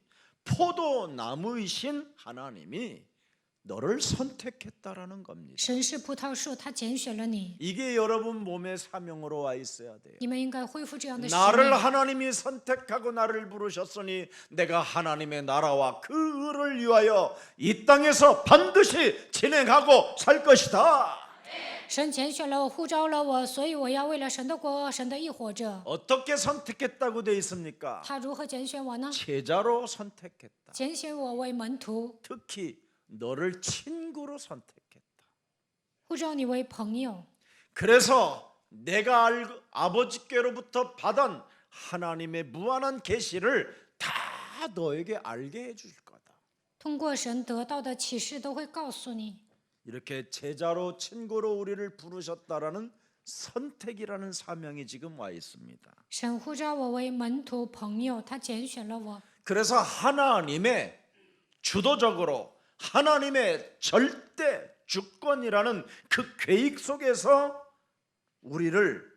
포도나무이신 하나님이 너를 선택했다라는 겁니다. 神是葡萄树，他拣选了你， 이게 여러분 몸의 사명으로 와 있어야 돼요. 你们应该恢复这样的使 나를 命。 하나님이 선택하고 나를 부르셨으니 내가 하나님의 나라와 그 의를 위하여 이 땅에서 반드시 진행하고 살 것이다. 神拣选了我，呼召了我，所以我要为了神的国、神的义活着。 어떻게 선택했다고 되어 있습니까? 他如何拣选我呢？ 제자로 선택했다. 拣选我为门徒， 특히 너를 친구로 선택했다. 呼召你为朋友。 그래서 내가 아버지께로부터 받은 하나님의 무한한 계시를 다 너에게 알게 해줄 거다. 通过神得到的启示都会告诉你。 이렇게 제자로 친구로 우리를 부르셨다라는 선택이라는 사명이 지금 와 있습니다. 神呼召我为门徒朋友，他拣选了我。 그래서 하나님의 주도적으로 하나님의 절대 주권이라는 그 계획 속에서 우리를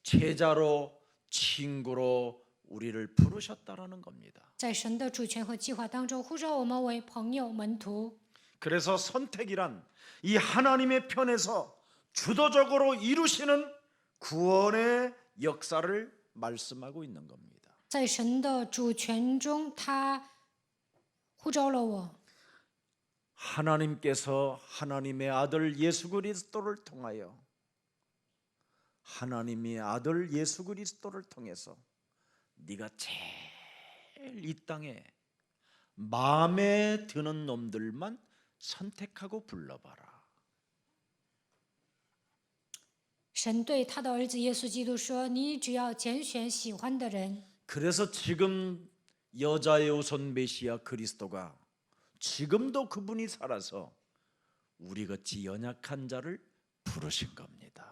제자로 친구로 우리를 부르셨다라는 겁니다. 在神的主权和计划当中，呼召我们为朋友、门徒。 그래서 선택이란 이 하나님의 편에서 주도적으로 이루시는 구원의 역사를 말씀하고 있는 겁니다. 在神的主权中，他呼召了我。 하나님께서 하나님의 아들 예수 그리스도를 통하여 하나님의 아들 예수 그리스도를 통해서 네가 제일 이 땅에 마음에 드는 놈들만 선택하고 불러봐라. 神对他的儿子耶稣基督说：“你只要拣选喜欢的人。” 그래서 지금 여자의 우선 메시아 그리스도가 지금도 그분이 살아서 우리같이 연약한 자를 부르신 겁니다.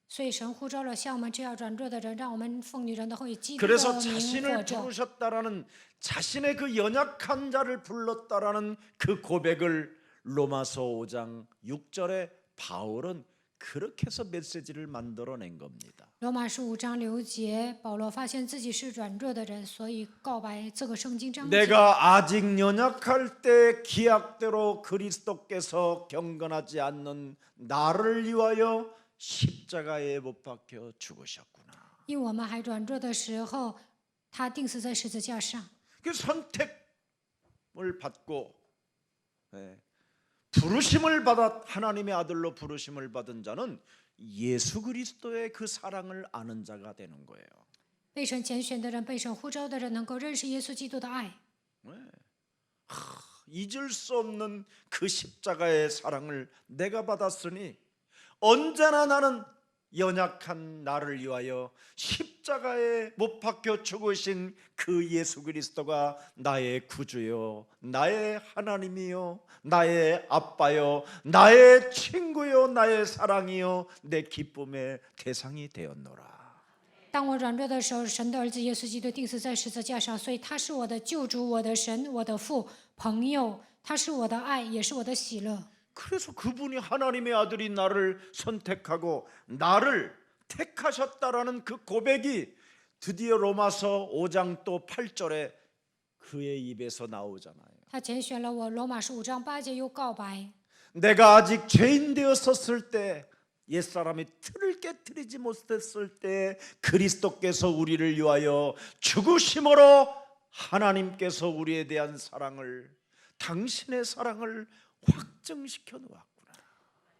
所以神呼召了像我们这样软弱的人，让我们奉女人的后裔基督 그래서 的名活 자신을 着。 부르셨다라는 자신의 그 연약한 자를 불렀다라는 그 고백을 로마서 5장 6절에 바울은 그렇게 해서 메시지를 만들어낸 겁니다. 罗马书5章6节，保罗发现自己是软弱的人，所以告白这个圣经章节。 내가 아직 연약할 때 기약대로 그리스도께서 경건하지 않는 나를 위하여 십자가에 못 박혀 죽으셨구나. 因我们还软弱的时候，他钉死在十字架上。 그 선택을 받고 부르심을 받아 하나님의 아들로 부르심을 받은 자는 예수 그리스도의 그 사랑을 아는 자가 되는 거예요. 被神拣选的人，被神呼召的人，能够认识耶稣基督的爱。 잊을 수 없는 그 십자가의 사랑을 내가 받았으니 언제나 나는 연약한 나를 위하여 십자가에 못 박혀 죽으신 그 예수 그리스도가 나의 구주요, 나의 하나님이요, 나의 아빠요, 나의 친구요, 나의 사랑이요, 내 기쁨의 대상이 되었노라. 当我软弱的时候，神的儿子耶稣基督钉死在十字架上，所以他是我的救主，我的神，我的父，朋友，他是我的爱，也是我的喜乐。 그래서 그분이 하나님의 아들이 나를 선택하고 나를 택하셨다라는 그 고백이 드디어 로마서 5장 또 8절에 그의 입에서 나오잖아요. 他拣选了我，罗马书5章8节又告白， 내가 아직 죄인 되었었을 때, 옛사람이 틀을 깨트리지 못했을 때 그리스도께서 우리를 위하여 죽으심으로 하나님께서 우리에 대한 사랑을, 당신의 사랑을 확증시켜 놓았구나.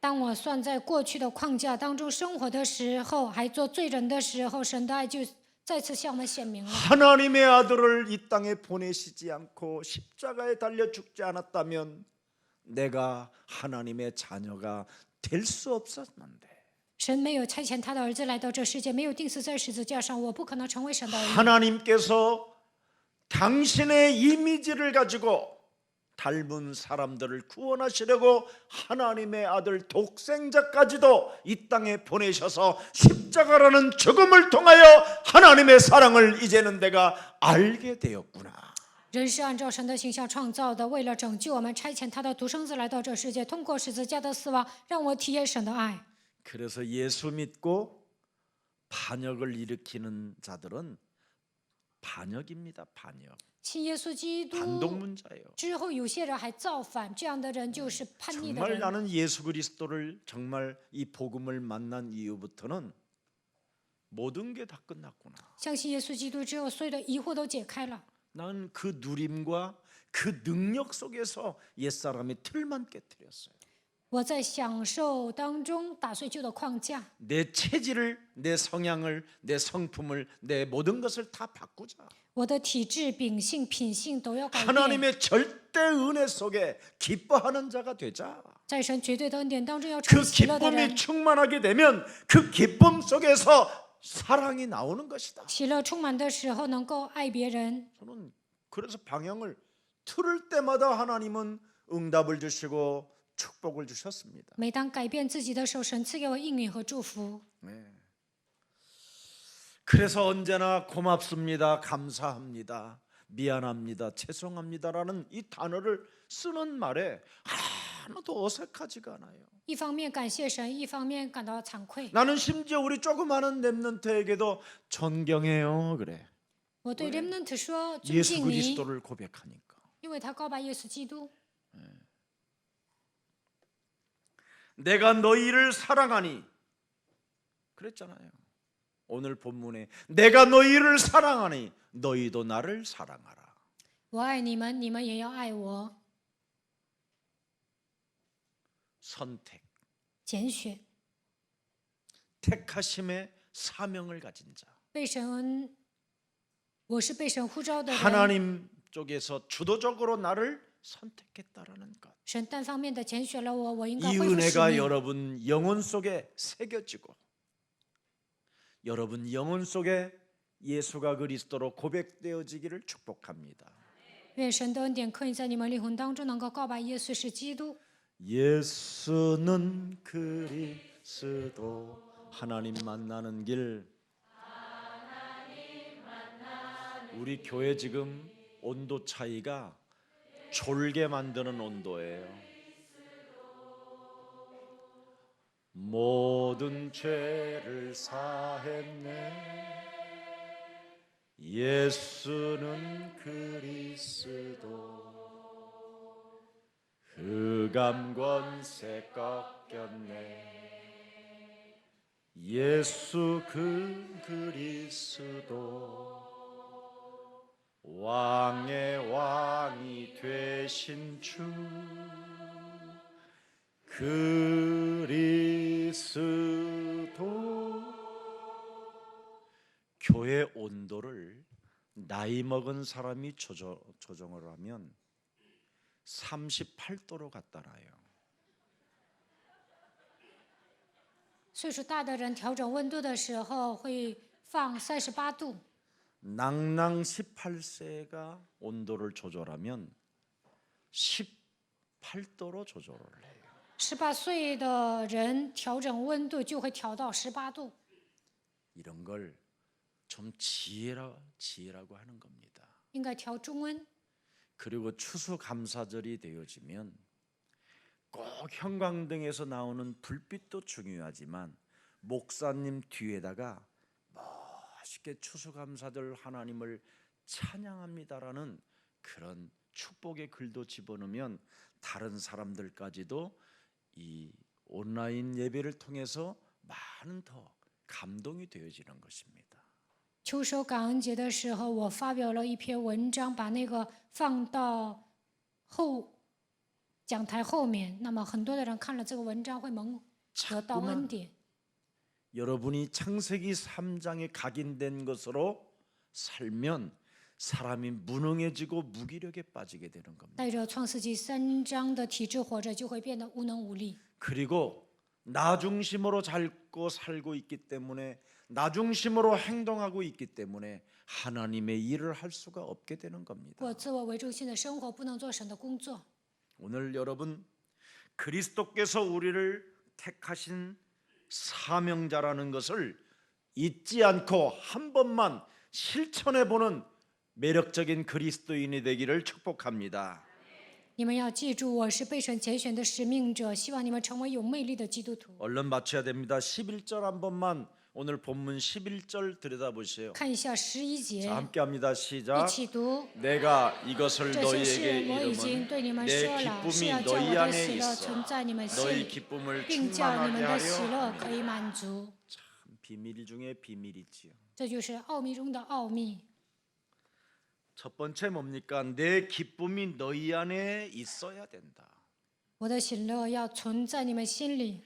当我算在过去的框架当中生活的时候，还做罪人的时候，神的爱就再次向我们显明了。 하나님의 아들을 이 땅에 보내시지 않고 십자가에 달려 죽지 않았다면 내가 하나님의 자녀가 될 수 없었는데 神没有差遣他的儿子来到这世界，没有钉死在十字架上，我不可能成为神的儿女。 하나님께서 당신의 이미지를 가지고 닮은 사람들을 구원하시려고 하나님의 아들 독생자까지도 이 땅에 보내셔서 십자가라는 죽음을 통하여 하나님의 사랑을 이제는 내가 알게 되었구나. 人是按照神的形象创造的，为了拯救我们，差遣他的独生子来到这世界，通过十字架的死亡，让我体验神的爱。 그래서 예수 믿고 반역을 일으키는 자들은 반역입니다. 반역. 信耶稣基督 반동문자예요. 之后，有些人还造反，这样的人就是叛逆的 정말 人。 나는 예수 그리스도를 정말 이 복음을 만난 이후부터는 모든 게 다 끝났구나. 相信耶稣基督之后，所有的疑惑都解开了。 나는 그 누림과 그 능력 속에서 옛사람의 틀만 깨뜨렸어요. 我在享受当中打碎旧的框架， 내 체질을, 내 성향을, 내 성품을, 내 모든 것을 다 바꾸자. 我的体质、秉性、品性都要改变。 하나님의 절대 은혜 속에 기뻐하는 자가 되자. 在神绝对的恩典当中，要成 그 为喜乐的 기쁨이 人。 충만하게 되면 그 기쁨 속에서 사랑이 나오는 것이다. 喜乐充满的时候，能够爱别人。 저는 그래서 방향을 틀을 때마다 하나님은 응답을 주시고 축복을 주셨습니다. 每当改变自己的时候，神赐给我应允和祝福。 네. 그래서 언제나 고맙습니다, 감사합니다, 미안합니다, 죄송합니다라는 이 단어를 쓰는 말에 하나도 어색하지가 않아요. 一方面感谢神，一方面感到惭愧。 나는 심지어 우리 조그마한 렘넌트에게도 존경해요 그래. 我对 remnant 说尊 예수 敬你， 그리스도를 고백하니까. 因为他告白耶稣基督。 내가 너희를 사랑하니 그랬잖아요. 오늘 본문에 내가 너희를 사랑하니 너희도 나를 사랑하라. 我爱你们，你们也要爱我。 선택, 拣选， 택하심의 사명을 가진 자. 被神，我是被神呼召的人。 하나님 쪽에서 주도적으로 나를 선택했다라는 것. 神单方面的拣选了我，我应该 이 恢复使 은혜가 命。 여러분 영혼 속에 새겨지고 여러분 영혼 속에 예수가 그리스도로 고백되어지기를 축복합니다. 愿神的恩典刻印在你们灵魂当中，能够告白耶稣是基督。 예수는 그리스도. 하나님 만나는 길. 우리 교회 지금 온도 차이가 졸게 만드는 온도예요. 모든 죄를 사했네. 예수는 그리스도. 흑암 권세 꺾였네. 예수 그 그리스도. 왕의 왕이 되신 주 그리스도. 교회 온도를 나이 먹은 사람이 조정을 하면 38도로 갖다 놔요. 岁数大的人调整温度的时候，会放38度， 낭낭 18세가 온도를 조절하면 18도로 조절을 해요. 18岁的人调整温度就会调到18度。 이런 걸 좀 지혜라고 하는 겁니다. 应该调中温。 그리고 추수감사절이 되어지면 꼭 형광등에서 나오는 불빛도 중요하지만 목사님 뒤에다가 멋있게 추수감사절 하나님을 찬양합니다라는 그런 축복의 글도 집어넣으면 다른 사람들까지도 이 온라인 예배를 통해서 많은 더 감동이 되어지는 것입니다. 秋收感恩节的时候，我发表了一篇文章，把那个放到讲台后面。那么很多的人看了这个文章会得到恩典。 여러분이 창세기 3장에 각인된 것으로 살면 사람이 무능해지고 무기력에 빠지게 되는 겁니다. 带着创世纪3章的体质活着，就会变得无能无力。 그리고 나 중심으로 살고 있기 때문에 나 중심으로 행동하고 있기 때문에 하나님의 일을 할 수가 없게 되는 겁니다. 过自我为中心的生活，不能做神的工作。 오늘 여러분 그리스도께서 우리를 택하신 사명자라는 것을 잊지 않고 한 번만 실천해 보는 매력적인 그리스도인이 되기를 축복합니다. 你们要记住，我是被神拣选的使命者，希望你们成为有魅力的基督徒。 얼른 맞춰야 됩니다. 11절 한 번만 오늘 본문 11절 들여다보세요. 看一下11节， 자, 함께합니다. 一 시작. 起读。 내가 이것을 这些 너희에게 事我已经对你 이름은 们 내 说了，是 기쁨이 要叫我 너희 的 안에 喜乐 있어 存在你们心 너희 里， 기쁨을 并叫你们 충만하게 的喜 하려 乐 합니다. 可以满足。 비밀 중에 비밀이지요. 这就是奥秘中的奥秘。 첫 번째 뭡니까? 내 기쁨이 너희 안에 있어야 된다. 我的喜乐要存在你们心里。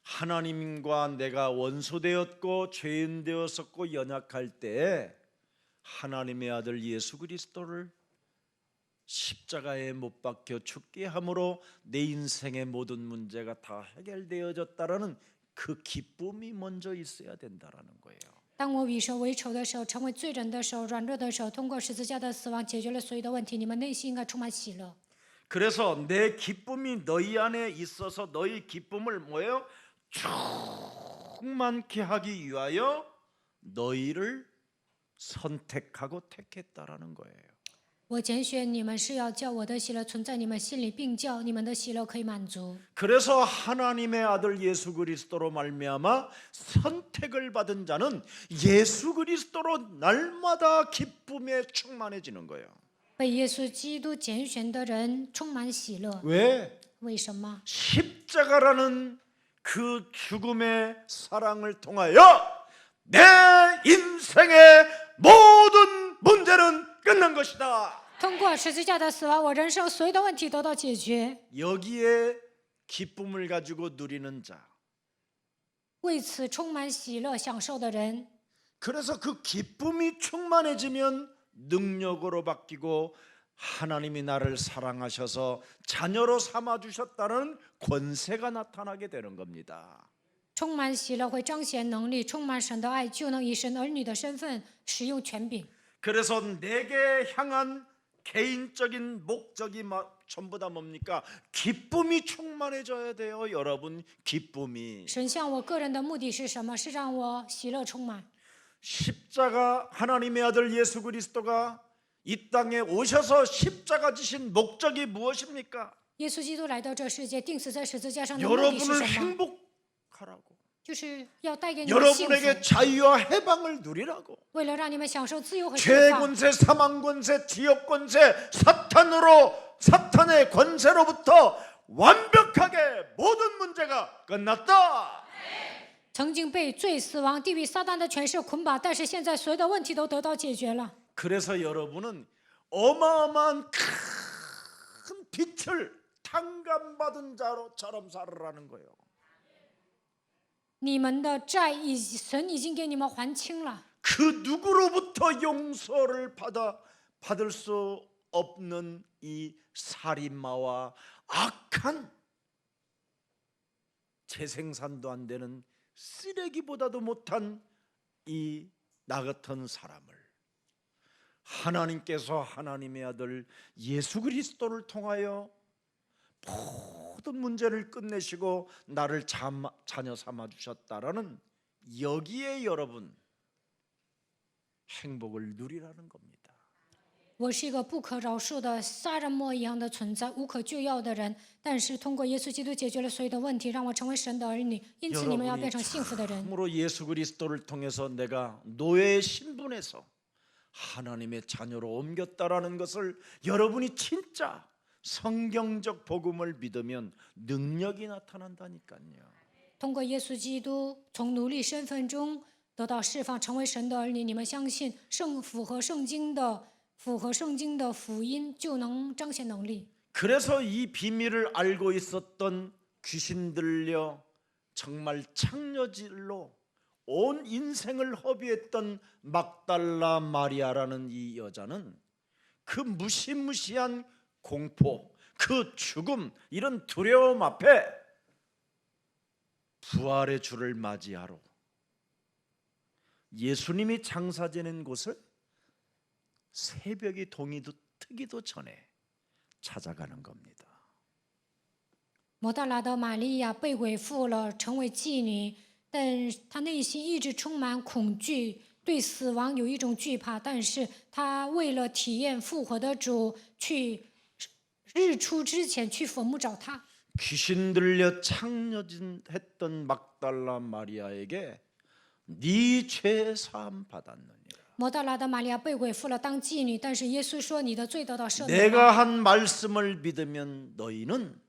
하나님과 내가 원수되었고 죄인 되었었고 연약할 때에 하나님의 아들 예수 그리스도를 십자가에 못 박혀 죽게 함으로 내 인생의 모든 문제가 다 해결되어졌다라는 그 기쁨이 먼저 있어야 된다라는 거예요. 当我与神为仇的时候，成为罪人的时候，软弱的时候，通过十字架的死亡解决了所有的问题，你们内心应该充满喜乐。 그래서 내 기쁨이 너희 안에 있어서 너희 기쁨을 뭐예요? 충만케 하기 위하여 너희를 선택하고 택했다라는 거예요. 我拣选你们是要叫我的喜乐存在你们心里，并叫你们的喜乐可以满足。 그래서 하나님의 아들 예수 그리스도로 말미암아 선택을 받은 자는 예수 그리스도로 날마다 기쁨에 충만해지는 거예요. 被耶稣基督拣选的人充满喜乐。 왜? 为什么？ 십자가라는 그 죽음의 사랑을 통하여 내 인생의 모든 문제는 끝난 것이다. 通过十字架的死亡，我人生所有的问题得到解决。 여기에 기쁨을 가지고 누리는 자. 为此充满喜乐享受的人， 그래서 그 기쁨이 충만해지면 능력으로 바뀌고 하나님이 나를 사랑하셔서 자녀로 삼아 주셨다는 권세가 나타나게 되는 겁니다. 充满喜乐会彰显能力，充满神的爱，就能以神儿女的身份使用权柄。 그래서 내게 향한 개인적인 목적이 전부 다 뭡니까? 기쁨이 충만해져야 돼요, 여러분. 기쁨이. 神向我个人的目的是什么？是让我喜乐充满。 십자가 하나님의 아들 예수 그리스도가 이 땅에 오셔서 십자가 지신 목적이 무엇입니까? 耶稣基督来到这世界，钉死在十字架上的目的是 여러분을 什么？ 행복하라고. 就是要带给你们幸福， 여러분에게 자유와 해방을 누리라고. 为了让你们享受自由和释 죄 放。 권세, 사망 권세, 지역 권세, 사탄의 권세로부터 완벽하게 모든 문제가 끝났다. 曾经被罪、死亡、地狱、撒旦的权势捆绑，但是现在所有的问题都得到解决了。 그래서 여러분은 어마어마한 큰 빛을 탕감받은 자처럼 살으라는 거예요. 你们的债神已经给你们还清了。 그 누구로부터 용서를 받을 수 없는 이 살인마와 악한 재생산도 안 되는 쓰레기보다도 못한 이 나 같은 사람을 하나님께서 하나님의 아들 예수 그리스도를 통하여 모든 문제를 끝내시고 나를 자녀 삼아 주셨다라는 여기에 여러분 행복을 누리라는 겁니다. 我是一个不可饶恕的杀人魔一样的存在，无可救药的人。但是通过耶稣基督解决了所有的问题，让我成为神的儿女。因此你们要变成幸福的人。 참으로 예수 그리스도를 통해서 내가 노예의 신분에서 하나님의 자녀로 옮겼다라는 것을 여러분이 진짜 성경적 복음을 믿으면 능력이 나타난다니까요. 通过耶稣基督从奴隶身份中得到释放，成为神的儿女。你们相信符合圣经的福音，就能彰显能力。 그래서 이 비밀을 알고 있었던 귀신 들려 정말 창녀질로 온 인생을 허비했던 막달라 마리아라는 이 여자는 그 무시무시한 공포, 그 죽음, 이런 두려움 앞에 부활의 주를 맞이하러 예수님이 장사 지낸 곳을 새벽이 트기도 전에 찾아가는 겁니다. 摩大拉的玛利亚被鬼附了，成为妓女，但她内心一直充满恐惧，对死亡有一种惧怕。但是她为了体验复活的主，去日出之前去坟墓找他。 귀신 들려 창녀진했던 막달라 마리아에게 네 죄 사함 받았느니라. 摩大拉的玛利亚被鬼附了当妓女，但是耶稣说你的罪得到赦免。 내가 한 말씀을 믿으면 너희는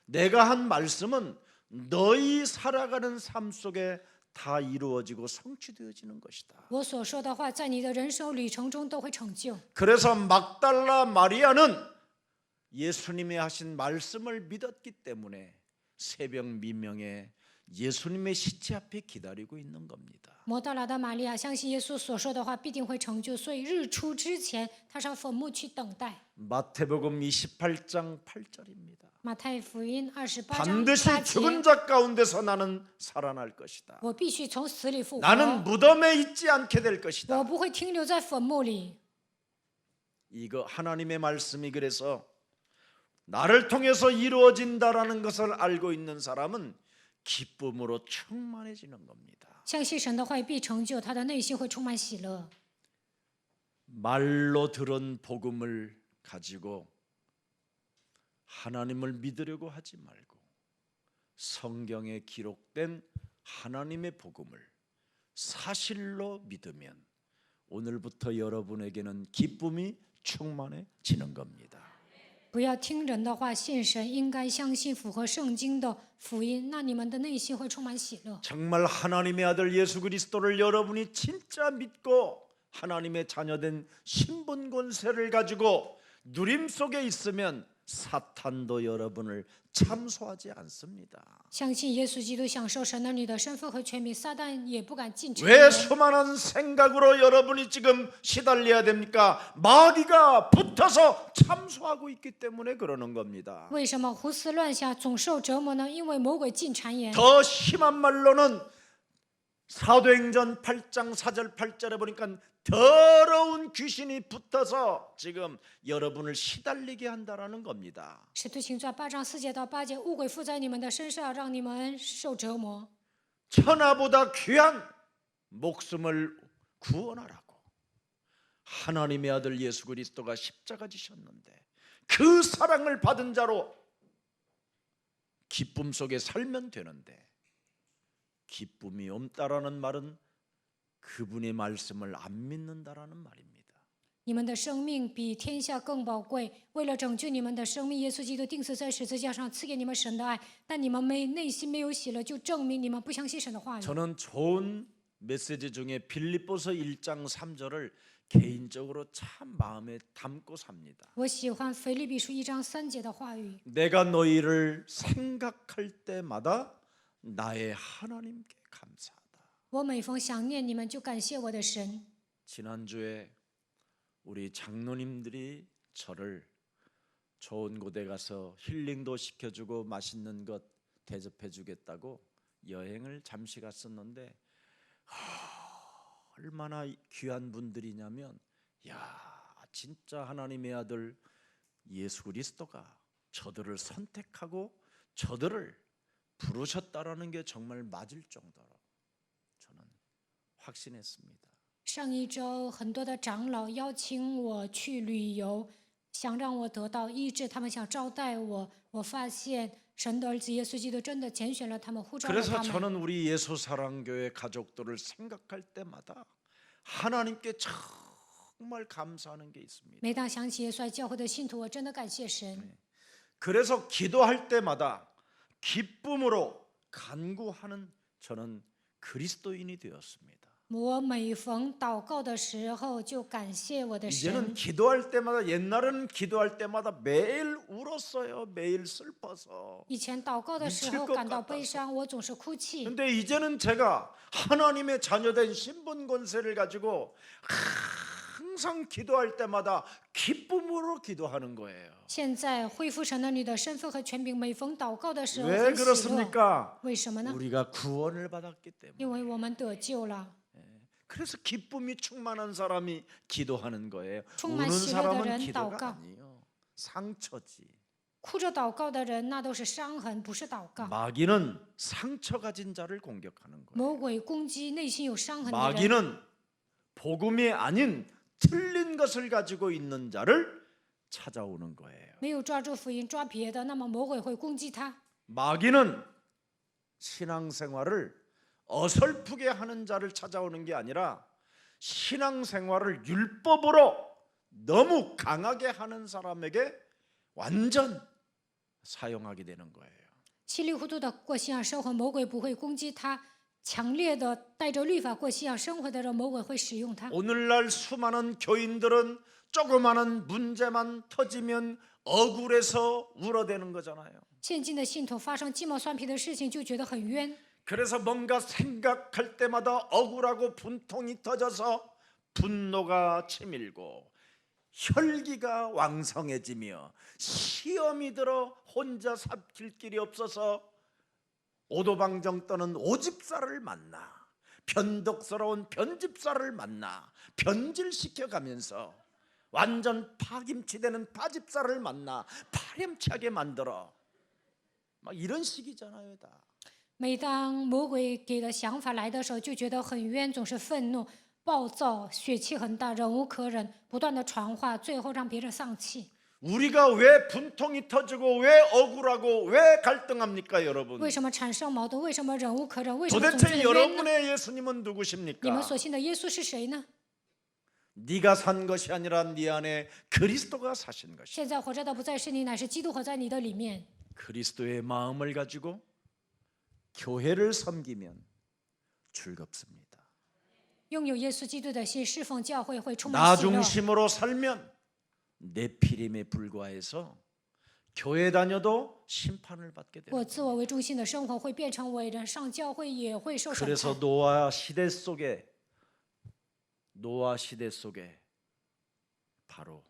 내가 한 말씀은 너희 살아가는 삶 속에 다 이루어지고 성취되어지는 것이다. 我所说的话，在你的人生旅程中都会成就。 그래서 막달라 마리아는 예수님이 하신 말씀을 믿었기 때문에 새벽 미명에 예수님의 시체 앞에 기다리고 있는 겁니다. 摩大拉的玛利亚相信耶稣所说的话必定会成就，所以日出之前，她上坟墓去等待。 마태복음 28장 8절입니다. 马太福音28章 반드시 8 죽은 节， 자 가운데서 나는 살아날 것이다. 我必须从死里复活， 나는 무덤에 있지 않게 될 我 것이다. 不会停留在坟墓里。 이거 하나님의 말씀이 그래서 나를 통해서 이루어진다라는 것을 알고 있는 사람은 기쁨으로 충만해지는 겁니다. 相信神的话语必成就，他的内心会充满喜乐。 말로 들은 복음을 가지고 하나님을 믿으려고 하지 말고 성경에 기록된 하나님의 복음을 사실로 믿으면 오늘부터 여러분에게는 기쁨이 충만해지는 겁니다. 不要听人的话信神，应该相信符合圣经的福音，那你们的内心会充满喜乐。 정말 하나님의 아들 예수 그리스도를 여러분이 진짜 믿고 하나님의 자녀된 신분 권세를 가지고 누림 속에 있으면 사탄도 여러분을 참소하지 않습니다. 相信耶稣基督享受神儿女的身份和权柄，撒旦也不敢进城。 왜 수많은 생각으로 여러분이 지금 시달려야 됩니까? 마귀가 붙어서 참소하고 있기 때문에 그러는 겁니다. 为什么胡思乱想，总受折磨呢？因为魔鬼进谗言。 더 심한 말로는 사도행전 8장 4절 8절에 보니까 더러운 귀신이 붙어서 지금 여러분을 시달리게 한다라는 겁니다. 使徒行传8章4节到8节，污鬼附在你们的身上，让你们受折磨。 천하보다 귀한 목숨을 구원하라고 하나님의 아들 예수 그리스도가 십자가 지셨는데 그 사랑을 받은 자로 기쁨 속에 살면 되는데 기쁨이 없다라는 말은 그분의 말씀을 안 믿는다라는 말입니다. 你们的生命比天下更宝贵，为了拯救你们的生命，耶稣基督钉死在十字架上，赐给你们神的爱。但你们内心没有喜乐，就证明你们不相信神的话语。 저는 좋은 메시지 중에 빌립보서 1장 3절을 개인적으로 참 마음에 담고 삽니다. 我喜欢腓立比书1章3节的话语。 내가 너희를 생각할 때마다 나의 하나님께 감사하다. 我每逢想念你们，就感谢我的神。 지난주에 우리 장로님들이 저를 좋은 곳에 가서 힐링도 시켜주고 맛있는 것 대접해 주겠다고 여행을 잠시 갔었는데 얼마나 귀한 분들이냐면, 야, 진짜 하나님의 아들 예수 그리스도가 저들을 선택하고 저들을 부르셨다라는 게 정말 맞을 정도로 저는 확신했습니다. 上一周，很多的长老邀请我去旅游，想让我得到医治，他们想招待我。我发现神的儿子耶稣基督真的拣选了他们，呼召了 그래서 他们。 저는 우리 예수사랑교회 가족들을 생각할 때마다 하나님께 정말 감사하는 게 있습니다. 每当想起耶稣爱教会的信徒，我真的感谢神。 그래서 기도할 때마다 기쁨으로 간구하는 저는 그리스도인이 되었습니다. 我每逢祷告的时候，就感谢我的 이제는 神。 기도할 때마다, 옛날에는 기도할 때마다 매일 울었어요. 매일 슬퍼서. 以前祷告的时候 미칠 것 感到 같아서 悲伤，我总是哭泣。 근데 이제는 제가 하나님의 자녀된 신분 권세를 가지고 항상 기도할 때마다 기쁨으로 기도하는 거예요. 现在恢复神儿女的身份和权柄，每逢祷告的时候 왜 很喜乐。 그렇습니까? 为什么呢？ 우리가 구원을 받았기 때문에. 因为我们得救了。 그래서 기쁨이 충만한 사람이 기도하는 거예요. 충만 우는喜乐的 사람은 人 기도가 祷告。 아니에요. 상처지. 哭着祷告的人，那都是伤痕，不是祷告。 마귀는 상처 가진 자를 공격하는 거예요. 魔鬼攻击内心有伤痕的人， 마귀는 복음이 아닌 틀린 것을 가지고 있는 자를 찾아오는 거예요. 没有抓住福音，抓别的，那么魔鬼会攻击他。 마귀는 신앙생활을 어설프게 하는 자를 찾아오는 게 아니라 신앙생활을 율법으로 너무 강하게 하는 사람에게 완전 사용하게 되는 거예요. 稀里糊涂的过信仰生活，魔鬼不会攻击他；强烈的带着律法过信仰生活的人，魔鬼会使用他。 오늘날 수많은 교인들은 조그마한 문제만 터지면 억울해서 울어대는 거잖아요. 现今的信徒发生鸡毛蒜皮的事情，就觉得很冤。 그래서 뭔가 생각할 때마다 억울하고 분통이 터져서 분노가 치밀고 혈기가 왕성해지며 시험이 들어 혼자 삼킬 길이 없어서 오도방정 떠는 오집사를 만나, 변덕스러운 변집사를 만나 변질시켜가면서 완전 파김치되는 파집사를 만나 파렴치하게 만들어. 막 이런 식이잖아요. 다. 每当魔鬼给的想法来的时候，就觉得很冤，总是愤怒、暴躁、血气很大，忍无可忍，不断的传话，最后让别人丧气。 우리가 왜 분통이 터지고 왜 억울하고 왜 갈등합니까, 여러분? 为什么产生矛盾？为什么忍无可忍？为什么总觉 도대체 得冤呢？ 여러분의 예수님은 你们 누구십니까? 所信的耶稣是谁呢？ 네가 산 것이 아니라 네 안에 그리스도가 사신 것이다. 现在活着的不再是你，乃是基督活在你的里面。 그리스도의 마음을 가지고 교회를 섬기면 즐겁습니다. 拥有耶稣基督的心，侍奉教会会充满 나 喜乐。 중심으로 살면 내피림에 불과해서 교회 다녀도 심판을 받게 我 됩니다. 自我为中心的生活会变成伟人，上教会也会受审 그래서 判。 노아 시대 속에 바로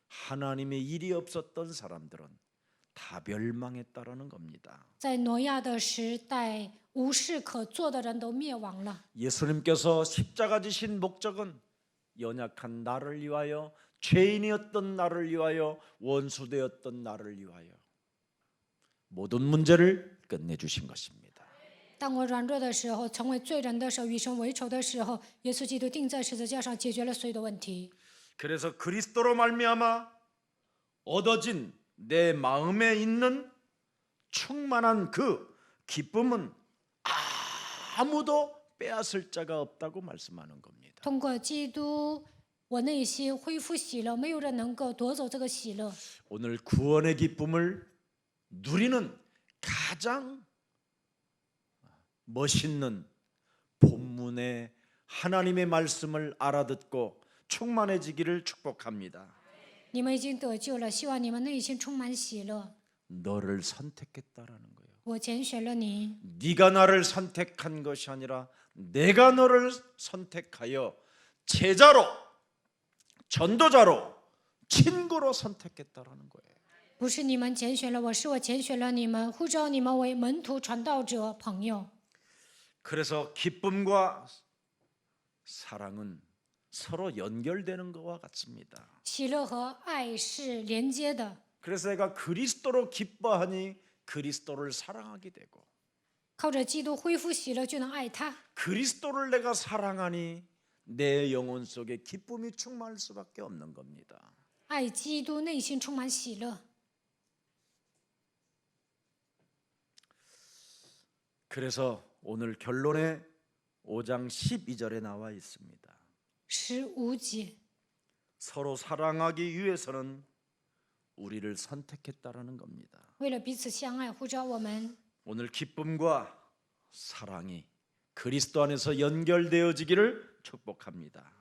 하나님의 일이 없었던 사람들은 다 멸망했다라는 겁니다. 在挪亚的时代，无事可做的人都灭亡了。 예수님께서 십자가 지신 목적은 연약한 나를 위하여, 죄인이었던 나를 위하여, 원수되었던 나를 위하여 모든 문제를 끝내주신 것입니다. 当我软弱的时候，成为罪人的时候，与神为仇的时候，耶稣基督钉在十字架上，解决了所有的问题。 그래서 그리스도로 말미암아 얻어진 내 마음에 있는 충만한 그 기쁨은 아무도 빼앗을 자가 없다고 말씀하는 겁니다. 通过基督，我内心恢复喜乐，没有人能够夺走这个喜乐。 오늘 구원의 기쁨을 누리는 가장 멋있는 본문의 하나님의 말씀을 알아듣고 충만해지기를 축복합니다. 你们已经得救了，希望你们内心充满喜乐。 너를 선택했다라는 거예요. 我拣选了你， 네가 나를 선택한 것이 아니라 내가 너를 선택하여 제자로, 전도자로, 친구로 선택했다라는 거예요. 不是你们拣选了我，是我拣选了你们，呼召你们为门徒、传道者、朋友。 그래서 기쁨과 사랑은 서로 연결되는 것과 같습니다. 喜乐和爱是连接的。 그래서 내가 그리스도로 기뻐하니 그리스도를 사랑하게 되고 靠着基督恢复喜乐，就能爱他。 그리스도를 내가 사랑하니 내 영혼 속에 기쁨이 충만할 수밖에 없는 겁니다. 爱基督，内心充满喜乐。 그래서 오늘 결론에 5장 12절에 나와 있습니다. 15节， 서로 사랑하기 위해서는 우리를 선택했다라는 겁니다. 为了彼此相爱，呼召我们。 오늘 기쁨과 사랑이 그리스도 안에서 연결되어지기를 축복합니다.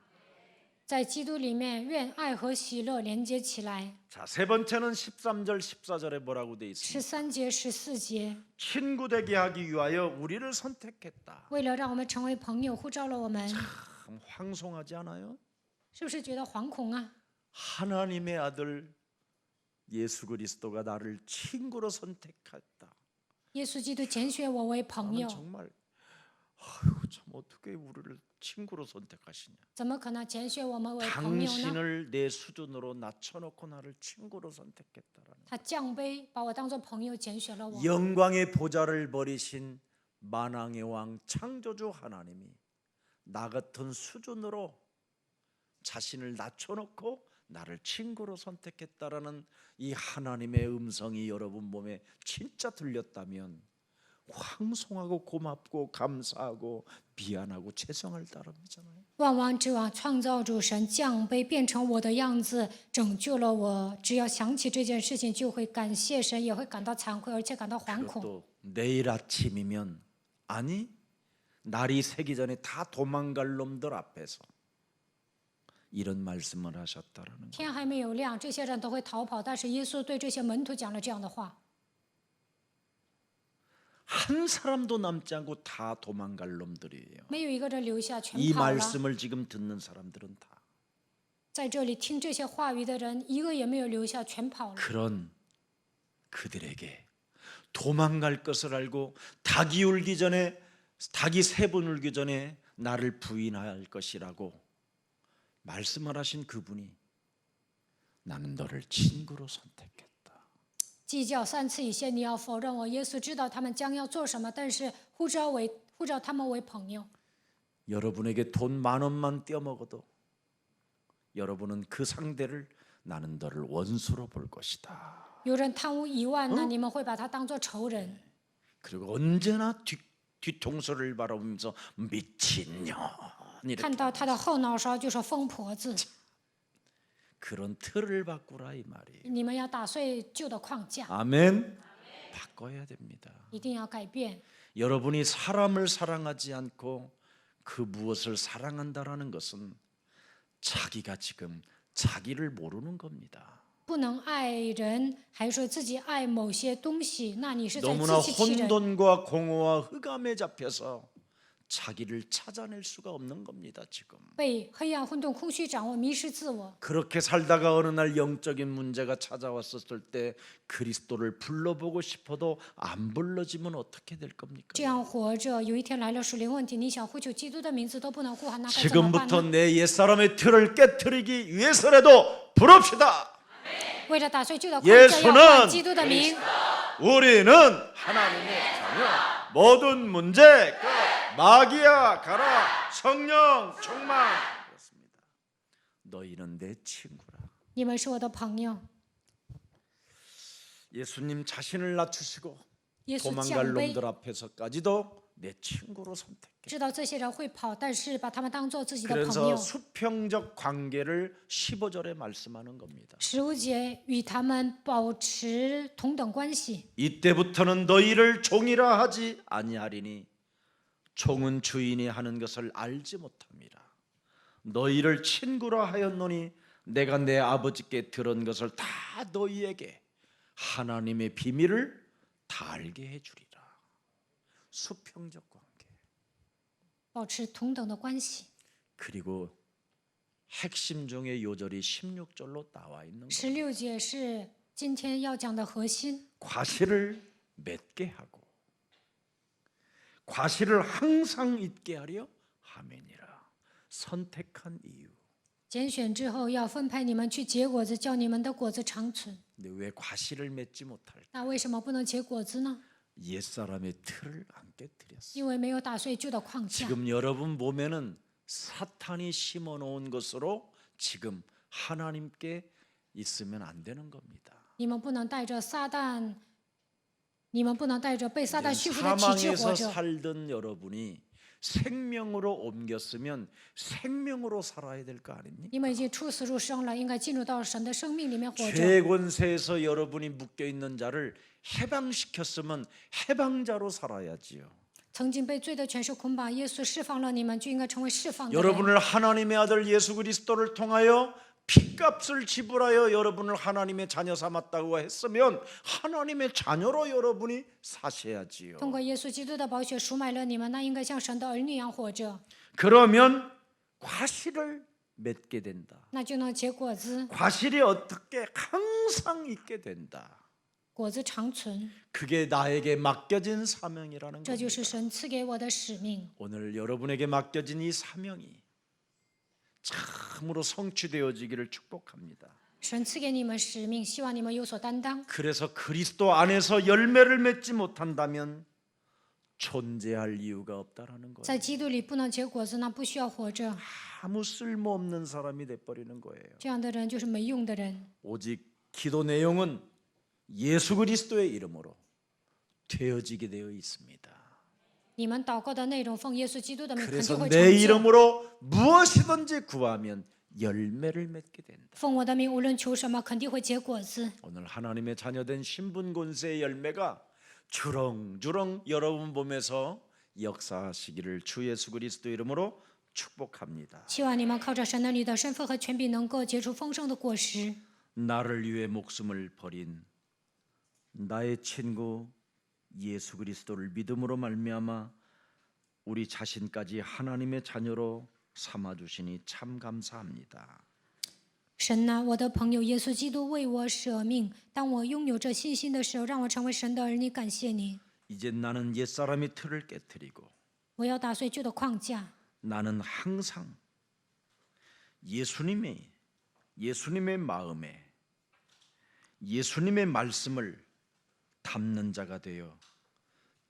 在基督里面，愿爱和喜乐连接起来。 자, 세 번째는 13절 14절에 뭐라고 돼 있습니까? 13节、14节， 친구 되게 하기 위하여 우리를 선택했다. 为了让我们成为朋友，呼召了我们， 참 황송하지 않아요? 是不是觉得惶恐啊？ 하나님의 아들 예수 그리스도가 나를 친구로 선택했다. 耶稣基督拣选我为朋 나는 友， 정말 참 어떻게 우리를 친구로 선택하시냐? 怎么可能拣选我们为朋友呢？ 당신을 내 수준으로 낮춰놓고 나를 친구로 선택했다라는 他降卑，把我当作朋友拣选了我。 영광의 보좌를 버리신 만왕의 왕 창조주 하나님이 나 같은 수준으로 자신을 낮춰놓고 나를 친구로 선택했다라는 이 하나님의 음성이 여러분 몸에 진짜 들렸다면 황송하고 고맙고 감사하고 미안하고 죄송할 따름이잖아요. 万王之王创造主神降卑变成我的样子，拯救了我。只要想起这件事情，就会感谢神，也会感到惭愧，而且感到惶恐。 그것도 내일 아침이면 아니 날이 새기 전에 다 도망갈 놈들 앞에서 이런 말씀을 하셨다라는 거예요. 天还没有亮，这些人都会逃跑，但是耶稣对这些门徒讲了这样的话： 한 사람도 남지 않고 다 도망갈 놈들이에요. 没有一个人留下，全 이 跑了。 말씀을 지금 듣는 사람들은 다 在这里听这些话语的人，一个也没有留下，全跑了。 그런 그들에게 도망갈 것을 알고 닭이 울기 전에 닭이 세 번 울기 전에 나를 부인할 것이라고 말씀을 하신 그분이 나는 너를 친구로 선택했다. 计较3次以前，你要否认我。耶稣知道他们将要做什么，但是呼召他们为朋友。 여러분에게 돈 10,000원만 떼어먹어도 여러분은 그 상대를 나는 너를 원수로 볼 것이다. 有人贪污1万，那你们会把他当作仇人。 그리고 언제나 뒤통수를 바라보면서 미친년 이렇게 看到他的后脑勺就说疯婆子。 그런 틀을 바꾸라 이 말이에요. 你们要打碎旧的框架， 아멘. 바꿔야 됩니다. 一定要改变。 여러분이 사람을 사랑하지 않고 그 무엇을 사랑한다라는 것은 자기가 지금 자기를 모르는 겁니다. 不能爱人，还说自己爱某些东西，那你是在 너무나 自欺欺人。 혼돈과 공허와 흑암에 잡혀서 자기를 찾아낼 수가 없는 겁니다. 지금 被黑暗、混沌、空虚掌握，迷失自我。 그렇게 살다가 어느 날 영적인 문제가 찾아왔었을 때 그리스도를 불러보고 싶어도 안 불러지면 어떻게 될 겁니까? 这样活着，有一天来了属灵问题，你想呼求基督的名字都不能呼喊，那该怎么办 지금부터 呢？ 내 옛사람의 틀을 깨뜨리기 위해서라도 부릅시다. 为了打碎旧的框架，要 예수는 唤基督的名。 우리는 하나님의 자녀. 모든 문제 끝. 마귀야 가라. 성령 충만. 그렇습니다. 너희는 내 친구라. 你们是我的朋友。 예수님 자신을 낮추시고 耶稣降 도망갈 卑， 놈들 앞에서까지도 내 친구로 선택해. 知道这些人会跑，但是把他们当做自己的朋 그래서 友。 수평적 관계를 15절에 말씀하는 겁니다. 15节与他们保持同等关系。 이때부터는 너희를 종이라 하지 아니하리니 종은 주인이 하는 것을 알지 못함이라. 너희를 친구라 하였노니 내가 내 아버지께 들은 것을 다 너희에게 하나님의 비밀을 다 알게 해주리라. 수평적 관계. 保持同等的关系。 그리고 핵심 중에 요절이 16절로 나와 있는 것. 16节是今天要讲的核心。 과실을 맺게 하고 과실을 항상 잊게 하려 하매니라. 선택한 이유. 拣选之后要分派你们去结果子，叫你们的果子长存。 근데 왜 과실을 맺지 못할까? 那为什么不能结果子呢？ 옛사람의 틀을 안 깨뜨렸어. 因为没有打碎旧的框架。 지금 여러분 몸에는 사탄이 심어놓은 것으로 지금 하나님께 있으면 안 되는 겁니다. 你们不能带着撒旦，你们不能带着被撒旦 이제 驯服的体质活 사망에서 着。 살던 여러분이 생명으로 옮겼으면 생명으로 살아야 될 거 아닙니까? 你们已经出死入生了，应该进入到神的生命里面活着。 죄 권세에서 여러분이 묶여 있는 자를 해방시켰으면 해방자로 살아야지요. 曾经被罪的权势捆绑，耶稣释放了你们，就应该成为释放的人。 여러분을 하나님의 아들 예수 그리스도를 통하여 핏값을 지불하여 여러분을 하나님의 자녀 삼았다고 했으면 하나님의 자녀로 여러분이 사셔야지요. 通过耶稣基督的宝血赎买了你们，那应该像神的儿女一样活着， 그러면 과실을 맺게 된다. 那就能结果子， 과실이 어떻게 항상 있게 된다. 果子长存。 그게 나에게 맡겨진 사명이라는 这就 겁니다. 是神赐给我的使命。 오늘 여러분에게 맡겨진 이 사명이 참으로 성취되어지기를 축복합니다. 神赐给你们使命，希望你们有所担当。 그래서 그리스도 안에서 열매를 맺지 못한다면 존재할 이유가 없다라는 거예요. 在基督里不能结果子，那不需要活着。 아무 쓸모없는 사람이 돼버리는 거예요. 这样的人就是没用的人。 오직 기도 내용은 예수 그리스도의 이름으로 되어지게 되어 있습니다. 你们祷告的内容，奉耶稣基督的名，肯定 그래서 会 내 成就。 이름으로 무엇이든지 구하면 열매를 맺게 된다. 奉我的名，无论求什么，肯定会结果子。 오늘 하나님의 자녀된 신분 권세의 열매가 주렁주렁 여러분 몸에서 역사하시기를 주 예수 그리스도 이름으로 축복합니다. 希望你们靠着神的你的身份和权柄，能够结出丰盛的果实。 나를 위해 목숨을 버린 나의 친구 예수 그리스도를 믿음으로 말미암아 우리 자신까지 하나님의 자녀로 삼아 주시니 참 감사합니다. 神呐，我的朋友耶稣基督为我舍命。当我拥有这信心的时候，让我成为神的儿女。感谢你， 이제 나는 옛사람의 틀을 깨뜨리고 我要打碎旧的框架。 나는 항상 예수님의 마음에 예수님의 말씀을 담는 자가 되어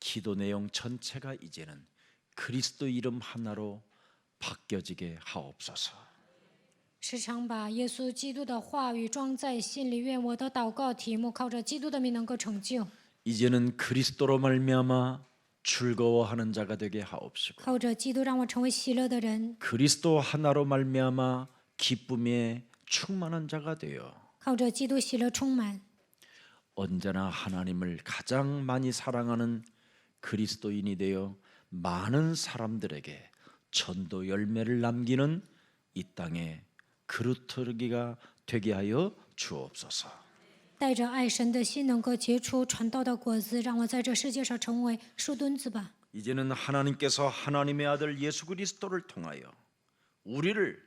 기도 내용 전체가 이제는 그리스도 이름 하나로 바뀌어지게 하옵소서. 时常把耶稣基督的话语装在心里，愿我的祷告题目靠着基督的名能够成就， 이제는 그리스도로 말미암아 즐거워하는 자가 되게 하옵시고 靠着基督让我成为喜乐的人， 그리스도 하나로 말미암아 기쁨에 충만한 자가 되어 靠着基督喜乐充满。 언제나 하나님을 가장 많이 사랑하는 그리스도인이 되어 많은 사람들에게 전도 열매를 남기는 이 땅의 그루터기가 되게 하여 주옵소서. 带着爱神的心，能够结出传道的果子，让我在这世界上成为树墩子吧。 이제는 하나님께서 하나님의 아들 예수 그리스도를 통하여 우리를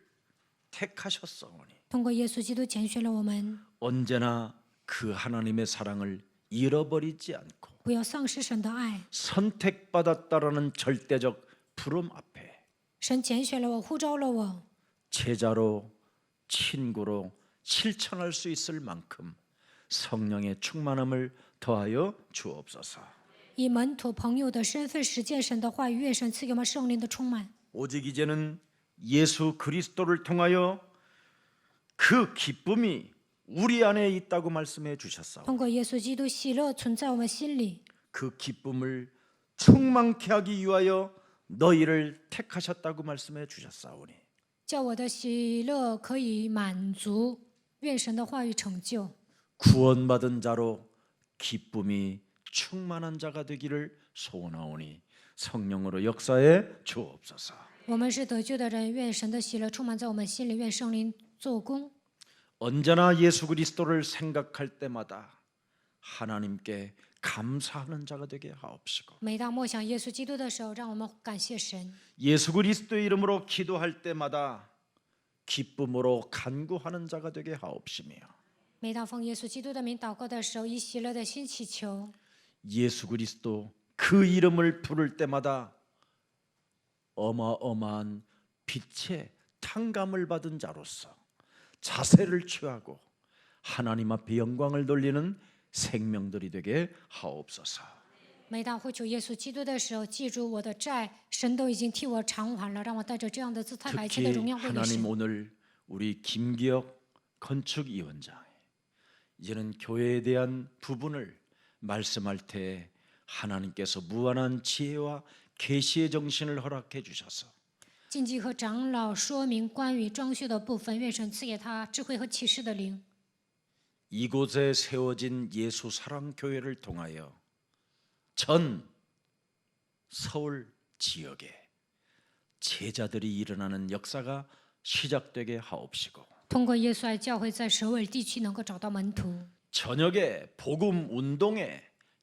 택하셨사오니 通过耶稣基督拣选了我们， 언제나 그 하나님의 사랑을 잃어버리지 않고 不要丧失神的爱。 선택받았다라는 절대적 부름 앞에 神拣选了我，呼召了我， 제자로 친구로 실천할 수 있을 만큼 성령의 충만함을 더하여 주옵소서. 以门徒朋友的身份实践神的话语，愿神赐给我们圣灵的充满。 오직 이제는 예수 그리스도를 통하여 그 기쁨이 우리 안에 있다고 말씀해 주셨사오. 通过耶稣基督，喜乐存在我们心里， 그 기쁨을 충만케 하기 위하여 너희를 택하셨다고 말씀해 주셨사오니 叫我的喜乐可以满足。愿神的话语成就。 구원받은 자로 기쁨이 충만한 자가 되기를 소원하오니 성령으로 역사해 주옵소서. 我们是得救的人，愿神的喜乐充满在我们心里，愿圣灵做工。 언제나 예수 그리스도를 생각할 때마다 하나님께 감사하는 자가 되게 하옵시고 每当默想耶稣基督的时候，让我们感谢神。 예수 그리스도의 이름으로 기도할 때마다 기쁨으로 간구하는 자가 되게 하옵시며 每当奉耶稣基督的名祷告的时候，以喜乐的心祈求。 예수 그리스도 그 이름을 부를 때마다 어마어마한 빛의 탕감을 받은 자로서 자세를 취하고 하나님 앞에 영광을 돌리는 생명들이 되게 하옵소서. 每当呼求耶稣基督的时候，记住我的债，神都已经替我偿还了，让我带着这样的姿态把一切的 특히 荣耀归给 하나님 神。 오늘 우리 김기혁 건축위원장 이제는 교회에 대한 부분을 말씀할 때 하나님께서 무한한 지혜와 계시의 정신을 허락해 주셔서 禁忌和长老说明关于装修的部分，愿神赐给他智慧和启示的灵。 이곳에 세워진 예수 사랑 교회를 통하여 전 서울 지역에 제자들이 일어나는 역사가 시작되게 하옵시고 通过耶稣爱教会在首尔地区能够找到门徒， 저녁에 복음 운동의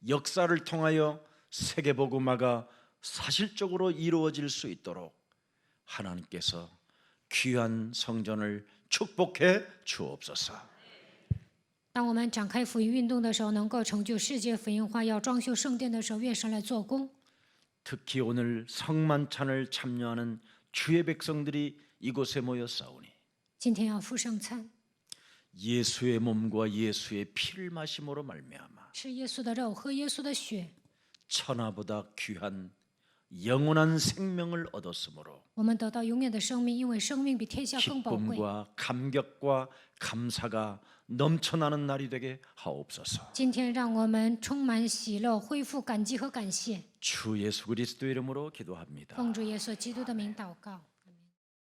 역사를 통하여 세계 복음화가 사실적으로 이루어질 수 있도록 하나님께서 귀한 성전을 축복해 주옵소서. 当我们展开福音运动的时候，能够成就世界福音化，要装修圣殿的时候，愿神来做工。 특히 오늘 성만찬을 참여하는 주의 백성들이 이곳에 모였사오니 今天要赴圣餐， 예수의 몸과 예수의 피를 마심으로 말미암아 吃耶稣的肉，喝耶稣的血， 천하보다 귀한 영원한 생명을 얻었으므로 我们得到永远的生命，因为生命比天下更宝贵。 기쁨과 감격과 감사가 넘쳐나는 날이 되게 하옵소서. 今天让我们充满喜乐，恢复感激和感谢。 주 예수 그리스도 이름으로 기도합니다. 奉主耶稣基督的名祷告。